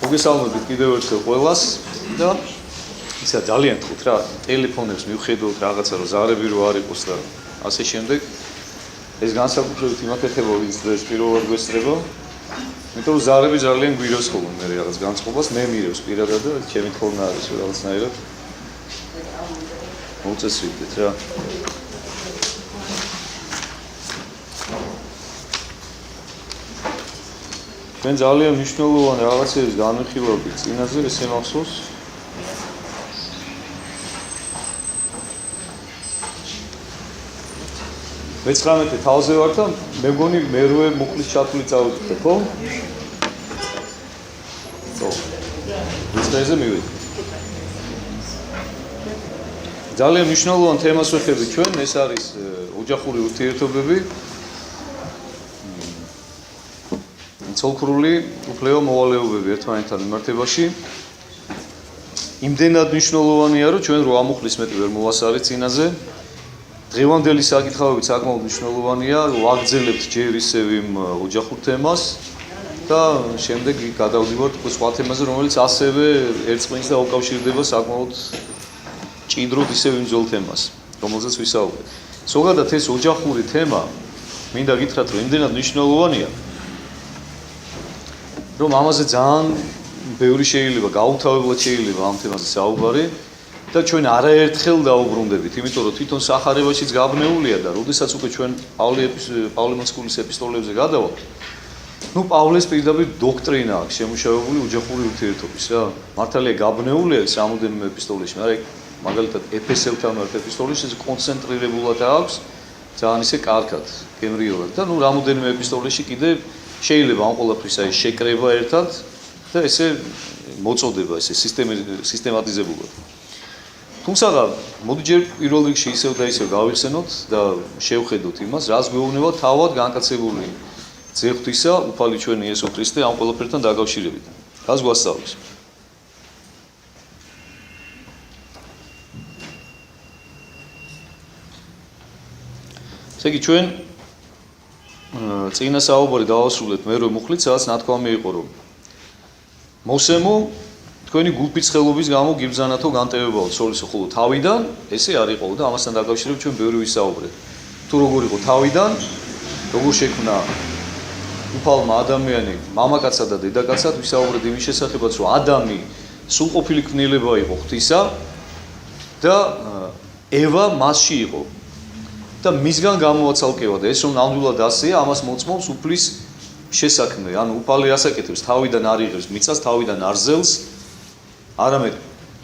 მოგესალმებით კიდევ ერთხელ ყველას და ისა ძალიან თქვით რა ტელეფონებს მივხედოთ რაღაცა რომ ზარები რო არ იყოს და ასე შემდეგ ეს განსაკუთრებით იმათ ეხება ვინც დღეს პირველად გვესწრება იმიტომ რომ ზარები ძალიან გვიროს ხოლმე მე რაღაც განწყობას მე მირევს პირადად და ჩემი თხოვნა არის რომ რაღაცნაირად მოუწესრიგდეთ რა ჩვენ ძალიან მნიშვნელოვანი რაღაცების განვიხილავთ წინაზე ესე მახსოვს მე-19 თავზე ვარ და მე მგონი მერვე მუხლის ჩათვლით წავიდეთ ხო? ხო. ეს მივიდეთ. ძალიან მნიშვნელოვან თემას ვეხებით ჩვენ, ეს არის ოჯახური ურთიერთობები. ცოლქრული უფლება მოვალეობები ერთმანეთთან მიმართებაში. იმდენად მნიშვნელოვანია, რომ ჩვენ რო ამუხლის მეტი ვერ მოვასწარეთ წინაზე. დღევანდელი საკითხავები საკმაოდ მნიშვნელოვანია, ვაგრძელებთ ჯერ ისევ იმ ოჯახურ თემას და შემდეგ გადავდივართ სხვა თემაზე, რომელიც ასევე ერწყმის და უკავშირდება საკმაოდ ჭიდროდ ისევ იმ ძველ თემას, რომელზეც ვისაუბრეთ. ზოგადად ეს ოჯახური თემა, მინდა გითხრათ, რომ იმდენად მნიშვნელოვანია, რომ ამაზე ძალიან ბევრი შეიძლება, გაუთავებლად შეიძლება ამ თემაზე საუბარი და ჩვენ არაერთხელ დაუბრუნდებით, იმიტომ რომ თვითონ სახარებაშიც გაბნეულია და როდესაც უკვე ჩვენ პავლე მოციქულის ეპისტოლეებზე გადავალთ, ნუ პავლეს პირდაპირ დოქტრინა აქვს შემუშავებული ოჯახური ურთიერთობის რა. მართალია გაბნეულია ეს რამოდენიმე ეპისტოლეში, მაგრამ მაგალითად ეფესელთან ერთ ეპისტოლეში ეს კონცენტრირებულად აქვს ძალიან ისე კარგად, გემრიელად და ნუ რამოდენიმე ეპისტოლეში კიდე შეიძლება ამ ყველაფრისა ეს შეკრება ერთად და ესე მოწოდება ესე სისტემატიზებულად. თუმცა მოდი ჯერ პირველ რიგში ისევ და ისევ გავიხსენოთ და შევხედოთ იმას, რაც გვეუბნება თავად განკაცებული ძეღვთისა, უფალი ჩვენი იესო ქრისტე ამ ყველაფერთან დაკავშირებით. რას გვასწავლის? ესე იგი ჩვენ წინა საუბარი დავასრულეთ მერვე მუხლით, სადაც ნათქვამი იყო, რომ მოსემო თქვენი გულფიცხელობის გამო გიბრძანათო განტევებაო ცოლისო, ხოლო თავიდან ესე არ იყო და ამასთან დაკავშირებით ჩვენ ბევრი ვისაუბრეთ. თუ როგორ იყო თავიდან, როგორ შექმნა უფალმა ადამიანი მამაკაცად და დედაკაცად, ვისაუბრეთ იმის შესახებაც, რომ ადამი სრულყოფილი ქმნილება იყო ღვთისა და ევა მასში იყო. და მისგან გამოაცალკევა და ეს რომ ნამდვილად ასეა, ამას მოწმობს უფლის შესაქმნე. ანუ უფალი ასაკეთებს, თავიდან არ იღებს მიწას, თავიდან არ ზელს, არამედ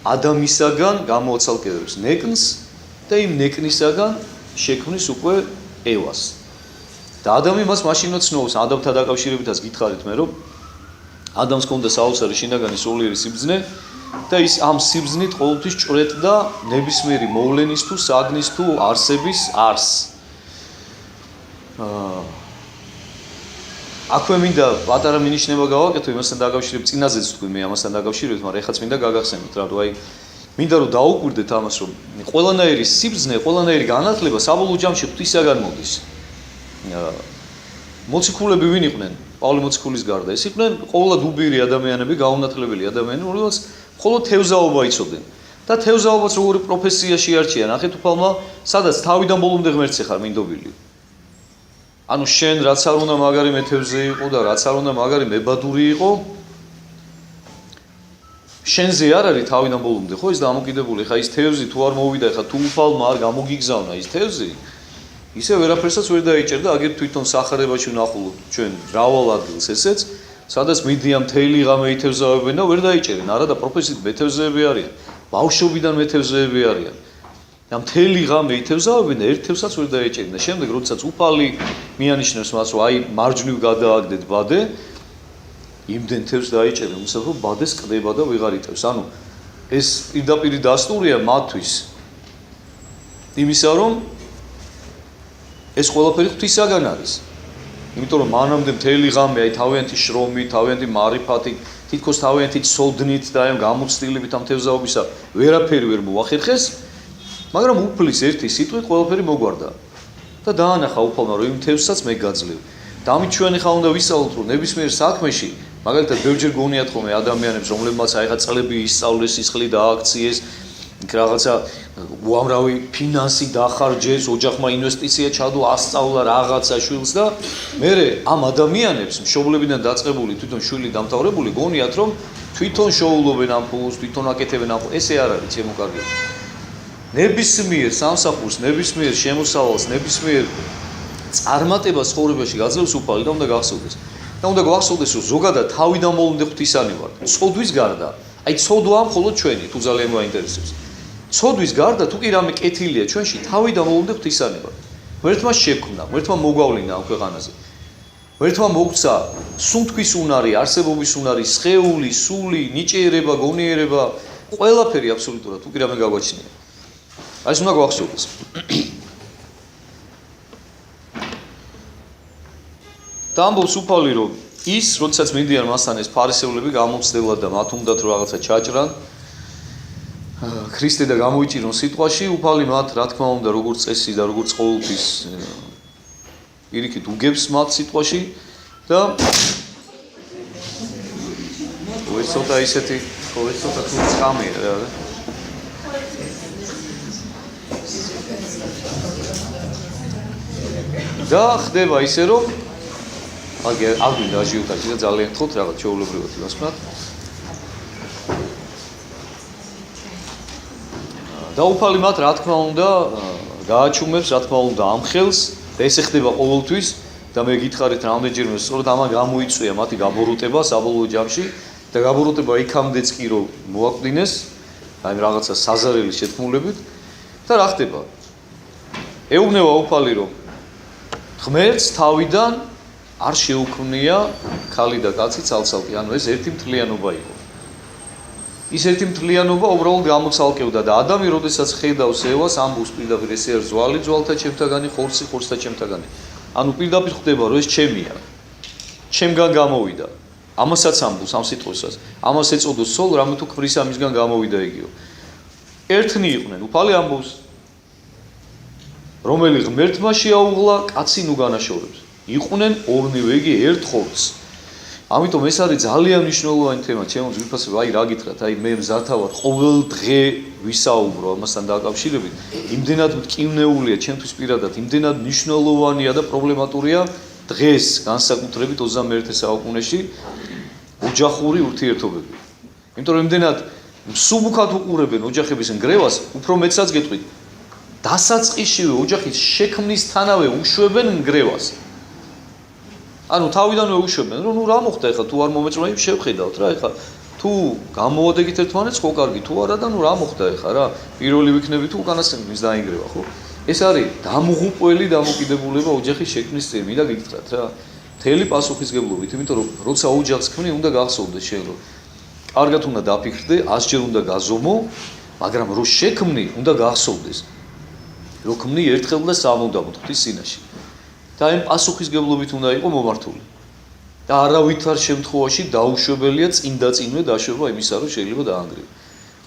ადამისაგან გამოაცალკევებს ნეკნს და იმ ნეკნისაგან შექმნის უკვე ევას. და ადამი მას მაშინაც ცნობს, ადამიანთან დაკავშირებითაც გითხარით მე, რომ ადამიანს ჰქონდა საოცარი შინაგანი სულიერი სიბრძნე და ის ამ სიბრძნით ყოველთვის ჭრეთდა ნებისმიერი მოვლენის თუ საგნის თუ არსების არსს. აქვე მინდა პატარა მინიშნება გავაკეთო იმასთან დაკავშირებით, წინაზეც თქვი მე ამასთან დაკავშირებით, მაგრამ ეხაც მინდა გაგახსენოთ რა, რომ აი მინდა რომ დაუკვირდეთ ამას, რომ ყველანაირი სიბრძნე, ყველანაირი განათლება საბოლოო ჯამში ღვთისაგან მოდის. მოციქულები ვინ იყვნენ? პავლე მოციქულის გარდა ეს იყვნენ ყოველად უბირი ადამიანები, გაუნათლებელი ადამიანები, რომლებიც მხოლოდ თევზაობა იცოდნენ. და თევზაობაც როგორი პროფესია შეარჩია, ნახეთ უფალმა, სადაც თავიდან ბოლომდე ღმერთზე ხარ მინდობილი. ანუ შენ რაც არ უნდა მაგარი მეთევზე იყო და რაც არ უნდა მაგარი მებადური იყო, შენზე არ არის თავიდან ბოლომდე, ხო ის დამოკიდებული. ხა ის თევზი თუ არ მოვიდა, ხა თუ უფალმა არ გამოგიგზავნა ის თევზი, ისე ვერაფერსაც ვერ დაიჭერდა, აგერ თვითონ სახარებაში ვნახულობთ ჩვენ მრავალ ადგილს ესეც, სადაც მიდიან მთელი ღამე ითევზავებენ და ვერ დაიჭერენ, არა და პროფესიით მეთევზეები არიან, ბავშვობიდან მეთევზეები არიან. და მთელი ღამე ითევზავებენ და ერთ თევზსაც ვერ დაეჭერენ და შემდეგ როდესაც უფალი მიანიშნებს მას, რომ აი მარჯვნივ გადააგდეთ ბადე, იმდენ თევზს დაეჭერენ, უცებ რომ ბადეს კდება და ვეღარ იტევს. ანუ ეს პირდაპირ დასტურია მათთვის იმისა, რომ ეს ყველაფერი ღვთისაგან არის. იმიტომ რომ მანამდე მთელი ღამე აი თავიანთი შრომით, თავიანთი მარიფათი, თითქოს თავიანთი ცოდნით და ამ გამოცდილებით ამ თევზაობისა ვერაფერი ვერ მოახერხეს, მაგრამ უფლის ერთი სიტყვით ყველაფერი მოგვარდა. და დაანახა უფალმა, რომ იმ თევზსაც მე გაძლევ. და ამით ჩვენ ახლა უნდა ვისაუბროთ, რომ ნებისმიერ საქმეში მაგალითად ბევრჯერ გონიათ ხოლმე ადამიანებს რომლებმაც აიღა წლები ისწავლეს სისხლი დააქციეს იქ რაღაცა უამრავი ფინანსი დახარჯეს ოჯახმა ინვესტიცია ჩადო ასწავლა რაღაცა შვილს და მე ამ ადამიანებს მშობლებიდან დაწყებული თვითონ შვილი დამთავრებული გონიათ რომ თვითონ შოულობენ ამ ფულს თვითონ აკეთებენ ამ ფულს ესე არ არის ჩემო კარგია ნებისმიერ სამსახურს ნებისმიერ შემოსავალს ნებისმიერ წარმატებას ცხოვრებაში გაძლევს უფალი და უნდა გახსოვდეს და უნდა გვახსოვდეს რომ ზოგადად თავიდან მოლუნდე ღვთისანი ვართ ცოდვის გარდა აი ცოდვა მხოლოდ ჩვენი თუ ძალიან გვაინტერესებს ცოდვის გარდა თუ კი რამე კეთილია ჩვენში თავიდან მოლუნდე ღვთისანი ვართ ღმერთმა შექმნა ღმერთმა მოგვავლინა ამ ქვეყანაზე ღმერთმა მოგცა სუნთქვის უნარი არსებობის უნარი სხეული სული ნიჭიერება გონიერება ყველაფერი აბსოლუტურად თუ კი რამე გაგვაჩნია აი ეს უნდა გვახსოვდეს და ამბობს უფალი რომ ის როდესაც მიდიან მასთან ეს ფარისევლები გამოცდილად და მათ უნდათ რომ რაღაცა ჩაჭრან ქრისტე და გამოიჭირონ სიტყვაში უფალი მათ რა თქმა უნდა როგორც წესი და როგორც ყოველთვის პირიქით უგებს მათ სიტყვაში და ეს ცოტა ისეთი ეს ცოტა თუ წამია რა და ხდება ისე რომ აგვი დაჟიუტაჭი და ძალიან ხოთ რაღაც ჩაულებრივად ვასწრათ და უფალი მათ რა თქმა უნდა გააჩუმებს რა თქმა უნდა ამ ხელს და ეს ხდება ყოველთვის და მე გითხარით რამდენჯერმე სწორედ ამან გამოიწვია მათი გაბოროტება საბოლოო ჯამში და გაბოროტება იქამდეც კი რომ მოაკვდინეს აი რაღაცა საზარელის შეთქმულებით და რა ხდება ეუბნება უფალი რომ ღმერთს თავიდან არ შეუქმნია ქალი და კაცი ცალ-ცალკე ანუ ეს ერთი მთლიანობა იყო ის ერთი მთლიანობა უბრალოდ გამოცალკევდა და ადამი როდესაც ხედავს ევას ამბობს პირდაპირ ესე არის ძვალი ძვალთა ჩემთაგანი ხორცი ხორცთა ჩემთაგანი ანუ პირდაპირ ხვდება რომ ეს ჩემია ჩემგან გამოვიდა ამასაც ამბობს ამ სიტყვასაც ამას ეწოდოს სულ რამე თუ ქმრის ამისგან გამოვიდა იგიო ერთნი იყვნენ უფალი ამბობს რომელი ღმერთმა შეაუღლა კაცი ნუ განაშორებს იყვნენ ორნივე იგი ერთ ხორცს ამიტომ ეს არის ძალიან მნიშვნელოვანი თემა ჩემო ძვირფასებო აი რა გითხრათ აი მე მზართავად ყოველ დღე ვისაუბრო ამასთან დაკავშირებით იმდენად მტკივნეულია ჩემთვის პირადად იმდენად მნიშვნელოვანია და პრობლემატურია დღეს განსაკუთრებით 21 საუკუნეში ოჯახური ურთიერთობები იმიტომ რომ იმდენად მსუბუქად უყურებენ ოჯახების ნგრევას უფრო მეცაც გეტყვით დასაწყისშივე ოჯახის შექმნისთანავე უშვებენ ნგრევას ანუ თავიდანვე უშვებენ რომ ნუ რა მოხდა ეხლა თუ არ მომეწონა იმ შევხედავთ რა ეხლა თუ გამოვადეგით ერთმანეთს ხო კარგი თუ არა და ნუ რა მოხდა ეხლა რა პირველი ვიქნები თუ უკანასკნელის დაინგრევა ხო ეს არის დამღუპველი დამოკიდებულება ოჯახის შექმნის წინ მინდა გითხრათ რა მთელი პასუხისგებლობით იმიტომ რომ როცა ოჯახს ქმნი უნდა გახსოვდეს შენ რომ კარგად უნდა დაფიქრდე 100 ჯერ უნდა გაზომო მაგრამ რო შექმნი უნდა გახსოვდეს რომ ქმნი ერთხელ და სამუდამოდ ღვთის წინაშე და ამ პასუხისგებლობით უნდა იყო მომართული და არავითარ შემთხვევაში დაუშვებელია წინდაწინვე დაშვება იმისა რომ შეიძლება დაანგრიო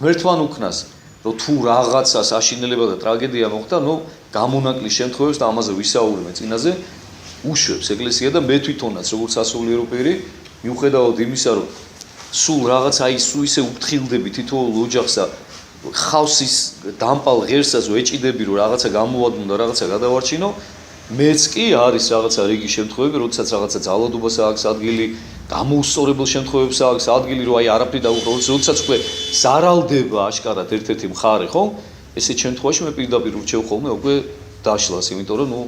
ღმერთთან უქნას რომ თუ რაღაცას აშინელება და ტრაგედია მოხდა ნუ გამონაკლის შემთხვევებს და ამაზე ვისაუბრებთ წინაზე უშვებს ეკლესია და მე თვითონაც როგორც სასულიერო პირი მიუხედავად იმისა რომ სულ რაღაც აი სულ ისე უფრთხილდები თითოეულ ოჯახსა ხავსის დამპალ ღერსას ვეჭიდები რომ რაღაცა გამოვადმო და რაღაცა გადავარჩინო მეც კი არის რაღაცა რიგი შემთხვევები როდესაც რაღაცა ძალადობას აქვს ადგილი გამოუსწორებელ შემთხვევებს აქვს ადგილი რომ აი არაფერი როდესაც უკვე ზარალდება აშკარად ერთ-ერთი მხარე ხო ესეთ შემთხვევაში მე პირდაპირ ურჩევ ხოლმე უკვე დაშლას იმიტომ რომ ნუ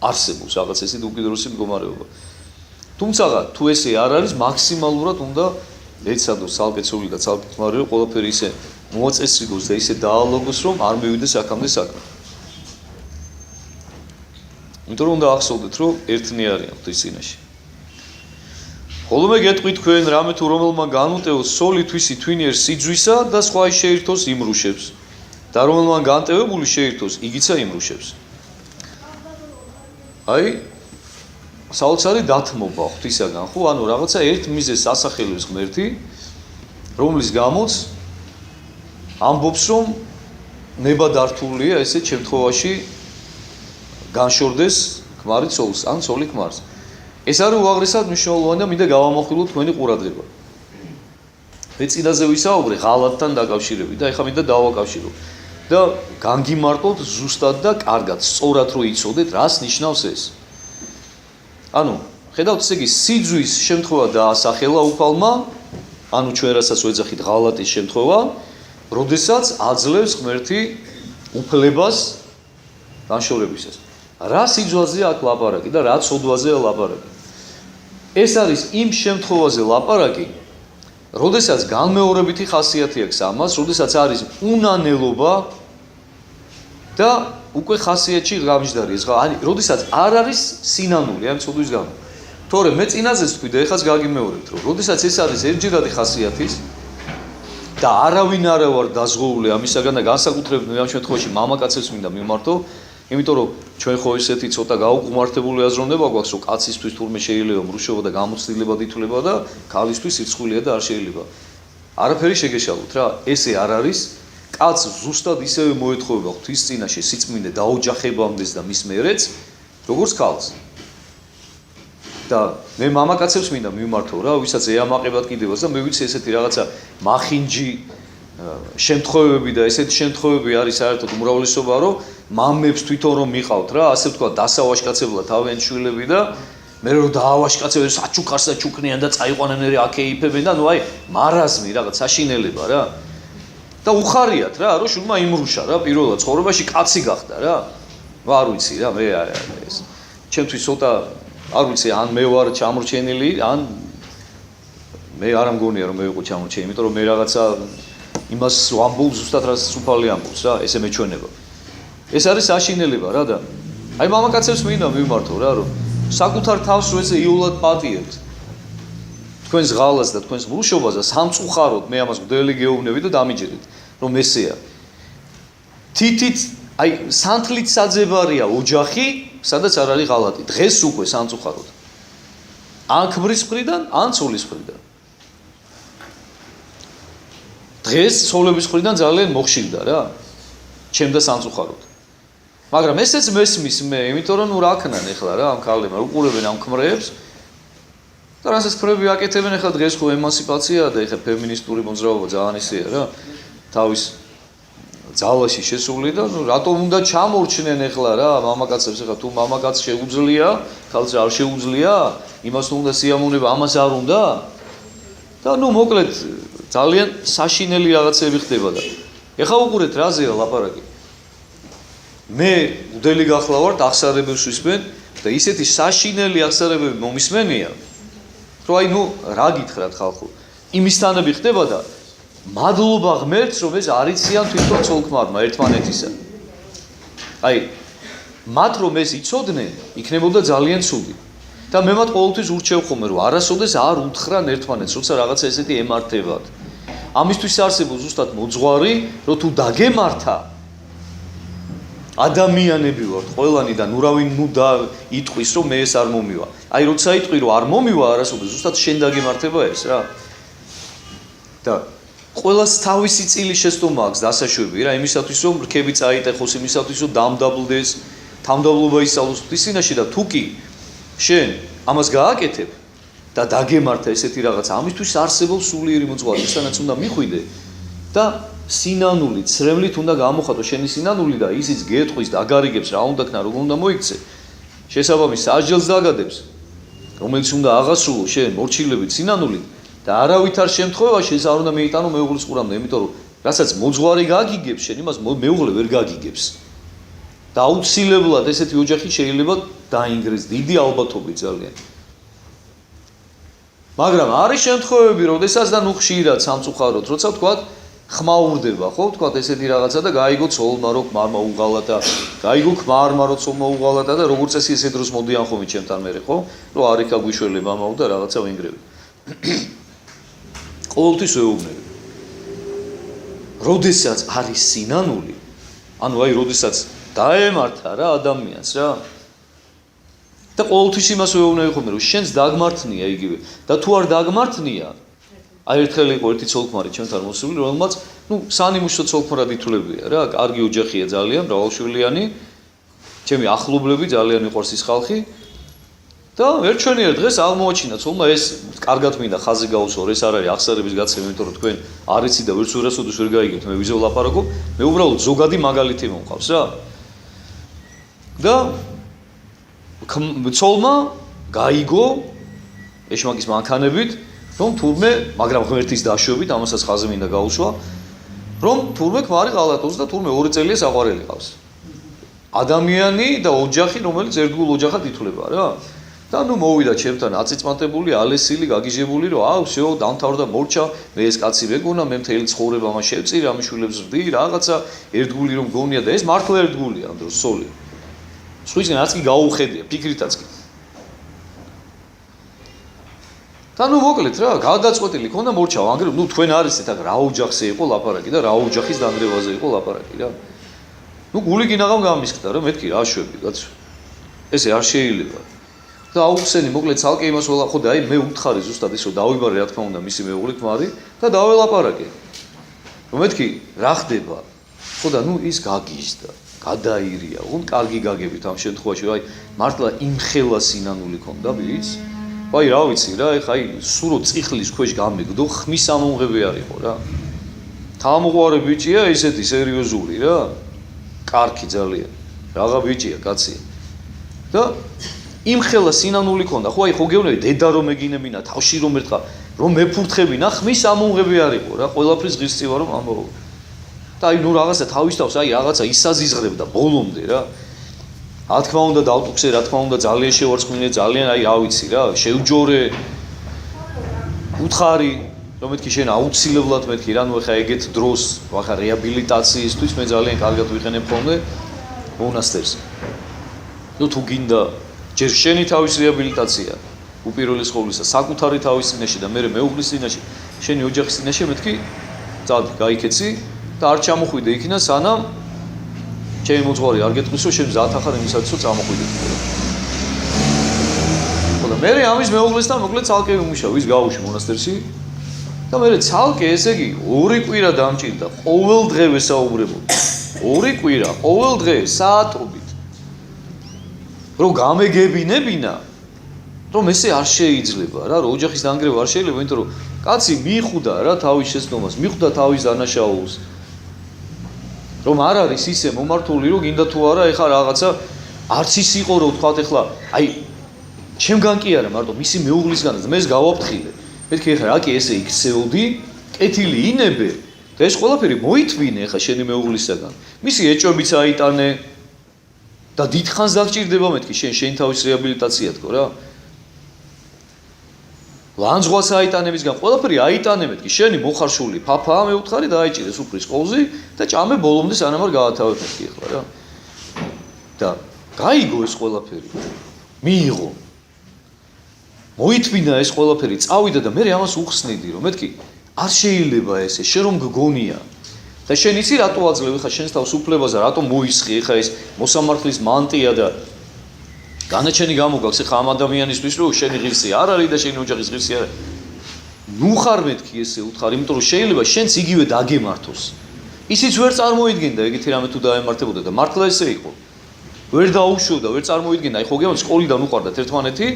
არსებობს რაღაც ესეთი უკიდურესი მდგომარეობა თუმცა თუ ესე არ არის მაქსიმალურად უნდა ეცადოს ცალკე ცული და ცალკე თმარი რომ ყველაფერი ისე მოაწესრიგოს და ისე დაალოგოს რომ არ მივიდეს აქამდე საქმე იმიტომ რომ უნდა ახსოვდეთ რომ ერთნი არიან ღვთის წინაშე ხოლმე გეტყვით თქვენ რამე თუ რომელმა განუტევოს სოლი თვისი თვინიერ სიძვისა და სხვა შეირთოს იმრუშებს და რომელმა განტევებული შეირთოს იგიცა იმრუშებს აი საოცარი დათმობა ღვთისაგან ხო ანუ რაღაცა ერთ მიზეზს ასახელებს ღმერთი რომლის გამოც ამბობს რომ ნება დართულია ესეთ შემთხვევაში განშორდეს ქმარი ცოლს ან ცოლი ქმარს ეს არის უაღრესად მნიშვნელოვანი და მინდა გავამახვილოთ თქვენი ყურადღება. მე წინაზე ვისაუბრე ღალატთან დაკავშირებით და ეხლა მინდა დავაკავშირო. და განგიმარტოთ ზუსტად და კარგად, სწორად რო იცოდეთ, რას ნიშნავს ეს. ანუ, ხედავთ, ესე იგი, სიძვის შემთხვევა დაასახელა უფალმა, ანუ ჩვენ რასაც ვეძახით ღალატის შემთხვევა, როდესაც აძლევს ღმერთი უფლებას განშორებისას. რა სიძვაზეა აქ ლაპარაკი და რა ცოდვაზეა ლაპარაკი. ეს არის იმ შემთხვევაზე ლაპარაკი, როდესაც განმეორებითი ხასიათი აქვს ამას, როდესაც არის უნანელობა და უკვე ხასიათში გამჯდარი ეს, ანუ როდესაც არ არის სინანული ამ ცოდვის გამო. თორემ მე წინაზეც თქვი და ეხაც გაგიმეორებთ, რომ როდესაც ეს არის ერთჯერადი ხასიათის და არავინ არა ვარ დაზღვეული ამისაგან და განსაკუთრებით ამ შემთხვევაში მამაკაცებს მინდა მიმართო, იმიტომ რომ ჩვენ ხო ესეთი ცოტა გაუკმარტებული აზროვნება გვაქვს, რომ კაცისთვის თურმე შეიძლება მრუშობა და გამოცდილება ითვლება და ქალისთვის სირცხვილია და არ შეიძლება. არაფერი შეგეშალოთ რა, ესე არ არის. კაც ზუსტად ისევე მოეთხოვება ღვთის წინაშე სიწმინდე დაოჯახებამდეც და მის მერეც, როგორც ქალს. და მე მამაკაცებს მინდა მიმართო რა, ვისაც ეამაყებად კიდევაც და მე ვიცი ესეთი რაღაცა მახინჯი შემთხვევები და ესეთი შემთხვევები არის საერთოდ უმრავლესობა, რომ მამებს თვითონ რომ მიყავთ რა, ასე ვთქვა, დასავაშკაცებლად თავიანთ შვილები და მე რომ დაავაშკაცებენ საჩუქარს და ჩუქნიან და წაიყვანენ მე აკეიფებენ და ნუ აი მარაზმი რაღაც საშინელება რა. და უხარიათ რა, რომ შვილმა იმრუშა რა, პირველად ცხოვრებაში კაცი გახდა რა. არ ვიცი რა, მე ეს ჩემთვის ცოტა არ ვიცი, ან მე ვარ ჩამორჩენილი, ან მე არ მგონია რომ მე ვიყო ჩამორჩენილი, იმიტომ რომ მე რაღაცა იმას ვამბობ ზუსტად რაც სუფალი ამბობს რა, ესე მეჩვენება. ეს არის საშინელება რა და აი მამაკაცებს მინდა მიმართო რა, რომ საკუთარ თავს რო ესე იულად პატიებთ თქვენს ღალატს და თქვენს მრუშობას და სამწუხაროდ მე ამას გვდელი გეუბნები და დამიჯერეთ, რომ ესეა. თითით აი სანთლით საძებარია ოჯახი, სადაც არ არის ღალატი. დღეს უკვე სამწუხაროდ. ან ქმრის მხრიდან, ან ცოლის მხრიდან. დღეს ცოლების მხრიდან ძალიან მოხშირდა რა. ჩემ და სამწუხაროდ. მაგრამ ესეც მესმის მე, იმიტომ რომ ნუ რა ქნან ეხლა რა ამ ქალებმა, უყურებენ ამ ქმრებს. და რასაც ქმრები აკეთებენ ეხლა დღეს ხო ემანსიპაციაა და ეხლა ფემინისტური მოძრაობა ძალიან ისეა რა. თავის ძალაში შესული და ნუ რატომ უნდა ჩამორჩნენ ეხლა რა მამაკაცებს ეხლა თუ მამაკაც შეუძლია, ქალს არ შეუძლია, იმას უნდა სიამოვნება, ამას არ უნდა? და ნუ მოკლედ ძალიან საშინელი რაღაცები ხდება და ეხლა უყურეთ რაზეა ლაპარაკი. მე უდელი გახლა ვარ აღსარებებს ვისმენ და ისეთი საშინელი აღსარებები მომისმენია, რომ აი ნუ რა გითხრათ ხალხო, იმისთანები ხდება და მადლობა ღმერთს, რომ ეს არიციან თვითონ ცოლ-ქმარმა ერთმანეთისა. აი, მათ რომ ეს იცოდნენ, იქნებოდა ძალიან ცუდი. და მე მათ ყოველთვის ურჩევ ხოლმე, რომ არასოდეს არ უთხრან ერთმანეთს, როცა რაღაცა ესეთი ემართებათ. ამისთვის არსებობს ზუსტად მოძღვარი, რომ თუ დაგემართა ადამიანები ვართ ყველანი და ნურავინ ნუ და იტყვის, რომ მე ეს არ მომივა. აი, როცა იტყვი, რომ არ მომივა არასოდეს, ზუსტად შენ დაგემართება ეს რა. და ყველას თავისი წილი შესტომა აქვს დასაშვები რა, იმისათვის რომ რქები წაიტეხოს, იმისათვის რომ დამდაბლდეს, თავმდაბლობა ისწავლოს ღვთისწინაშე და თუ კი შენ ამას გააკეთებ და დაგემართა ესეთი რაღაც, ამისთვის არსებობს სულიერი მოძღვარი, ვისთანაც უნდა მიხვიდე და სინანული, ცრემლით უნდა გამოხატო შენი სინანული და ისიც გეტყვის და აგარიგებს რა უნდა ქნა, როგორ უნდა მოიქცე. შესაბამის სასჯელს დაგადებს, რომელიც უნდა აღასრულო შენ მორჩილებით სინანულით. და არავითარ შემთხვევაში ეს არ უნდა მეიტანო მეუღლის ყურამდე, იმიტომ რომ რასაც მოძღვარი გაგიგებს შენ, იმას მეუღლე ვერ გაგიგებს. და აუცილებლად ესეთი ოჯახი შეიძლება დაინგრეს დიდი ალბათობით ძალიან. მაგრამ არის შემთხვევები, როდესაც და ნუ ხშირად სამწუხაროდ, როცა ვთქვათ, ხმაურდება, ხო, ვთქვათ ესეთი რაღაცა და გაიგო ცოლმა რო ქმარმა უღალატა, გაიგო ქმარმა რო ცოლმა უღალატა და როგორც წესი ესე დროს მოდიან ხოლმე ჩემთან მერე, ხო? რომ არ იქა გვიშველე მამაო და რაღაცა ვინგრები. ყოველთვის ვეუბნები. როდესაც არის სინანული, ანუ აი როდესაც დაემართა რა ადამიანს რა. და ყოველთვის იმას ვეუბნები ხოლმე, რომ შენს დაგმართნია იგივე. და თუ არ დაგმართნია, აი ერთხელ იყო ერთი ცოლ-ქმარი ჩემთან მოსული, რომელმაც, ნუ სანიმუშო ცოლ-ქმრად ითვლებია რა, კარგი ოჯახია ძალიან, მრავალშვილიანი. ჩემი ახლობლები ძალიან მიყვარს ის ხალხი. და ერთჩვენიერ დღეს აღმოაჩინა თულმა ეს კარგად მინდა ხაზი გაუსვარ ეს არ არის აღსარების გაცემა იმიტომ რომ თქვენ არ იცი და ვერც ვერასოდეს ვერ გაიგებთ მე ვიზე ვლაპარაკობ მე უბრალოდ ზოგადი მაგალითი მომყავს რა და ცოლმა გაიგო ეშმაკის მანქანებით რომ თურმე მაგრამ ღმერთის დაშვებით ამასაც ხაზი მინდა გაუსვა რომ თურმე ქმარი ღალატობს და თურმე 2 წელია საყვარელი ყავს ადამიანი და ოჯახი რომელიც ერთგულ ოჯახად ითვლება რა და ნუ მოვიდა ჩემთან აწიწმატებული ალესილი გაგიჟებული რომ აუ всё დამთავრდა მორჩა მე ეს კაცი მეგონა მე მთელი ცხოვრება მას შევწირი ამ შვილებს ვდი რაღაცა ერთგული რომ გონია და ეს მართლა ერთგულია ამ დროს სოლი სხვისგან რაც კი გაუხედია ფიქრითაც კი და ნუ მოკლედ რა გადაწყვეტილი ქონდა მორჩა მაგრამ ნუ თქვენ არისეთ აქ რა ოჯახზე იყო ლაპარაკი და რა ოჯახის დანგრევაზე იყო ლაპარაკი რა ნუ გული გინაღამ გამისხდა რა მეთქი რა შვები კაცო ესე არ შეიძლება და აუხსენი მოკლედ ცალკე იმას ველა ხო და აი მე უთხარი ზუსტად ისო დავიბარე რა თქმა უნდა მისი მეუღლე ქმარი და დაველაპარაკე რომ მეთქი რა ხდება ხო და ნუ ის გაგიჟდა გადაირია უგუნ კარგი გაგებით ამ შემთხვევაში აი მართლა იმხელა სინანული ქონდა ბიჭს აი რა ვიცი რა ეხა აი სურო წიხლის ქვეშ გამეგდო ხმის ამომღები არისო რა თამუღვარე ბიჭია ისეთი სერიოზული რა კარგი ძალიან რაღა ბიჭია კაცია და იმხელა სინანული ქონდა ხო აი ხო გეუბნები დედა რომ ეგინებინა თავში რომ ერთხა რომ მეფურთხებინა ხმის ამომღები არისო რა ყველაფრის ღირსწივა რომ ამბობ და აი ნუ რაღაცა თავის თავს აი რაღაცა ისაზიზღრებდა ბოლომდე რა რა თქმა უნდა დავტუქსე რა თქმა უნდა ძალიან შევარცხნინე ძალიან აი რა ვიცი რა შევჯორე უთხარი რომ მეთქი შენ აუცილებლად მეთქი რა ნუ ხა ეგეთ დროს ვახა რეაბილიტაციისთვის მე ძალიან კარგად ვიყენებ ხოლმე მონასტერს ნუ თუ გინდა ჯერ შენი თავის რეაბილიტაცია უპირველეს ყოვლისა საკუთარი თავის წინაშე და მე მეუღლის წინაშე შენი ოჯახის წინაშე მეთქი წადი გაიქეცი და არ ჩამოხვიდე იქიდან სანამ ჩემი მოძღვარი არ გეტყვისო შენ მზად ახარ იმისათვის რომ წამოხვიდე ხო და მე ამის მეუღლესთან მოკლედ ცალკე ვიმუშავ ის გავუშვი მონასტერში და მე ცალკე ესე იგი 2 კვირა დამჭირდა ყოველ დღე ვესაუბრებოდი 2 კვირა ყოველ დღე საათობით რომ გამეგებინებინა რომ ესე არ შეიძლება რა რომ ოჯახის დანგრევა არ შეიძლება იმიტომ რომ კაცი მიხვდა რა თავის შეცდომას მიხვდა თავის დანაშაულს რომ არ არის ისე მომართული რომ გინდა თუ არა ეხა რაღაცა არც ის იყო რომ თქვათ ეხლა აი ჩემგან კი არა მარტო მისი მეუღლისგანაც მე ეს გავაფრთხილე მეთქი ეხა რა კი ესე იქცეოდი კეთილი ინებე და ეს ყველაფერი მოითვინე ეხა შენი მეუღლისაგან მისი ეჭვებიც აიტანე და დიდხანს დაგჭირდება მეთქი შენ თავის რეაბილიტაცია თქო რა ლანძღვას აიტანებისგან ყველაფერი აიტანე მეთქი შენი მოხარშული ფაფაა მე უთხარი დაიჭირე სუფრის ყოლზე და ჭამე ბოლომდე სანამ არ გაათავებ მეთქი ეხლა რა და გაიგო ეს ყველაფერი მიიღო მოითმინა ეს ყველაფერი წავიდა და მე ამას უხსნიდი რომ მეთქი არ შეიძლება ესე შენ რომ გგონია და შენ იცი რატო აძლევ ხა შენს თავს უფლებაზე რატო მოისხი ხა ეს მოსამართლის მანტია და განაჩენი გამოგაქვს ხა ამ ადამიანისთვის რომ შენი ღირსი არ არის და შენი ოჯახის ღირსი არ არის ნუ ხარ მეთქი ესე უთხარ იმიტომ რომ შეიძლება შენც იგივე დაგემართოს ისიც ვერ წარმოიდგენდა ეგეთი რამე თუ დაემართებოდა და მართლა ესე იყო ვერ დაუშვოდა ვერ წარმოიდგენდა აი ხო გეუბნები სკოლიდან უყარდათ ერთმანეთი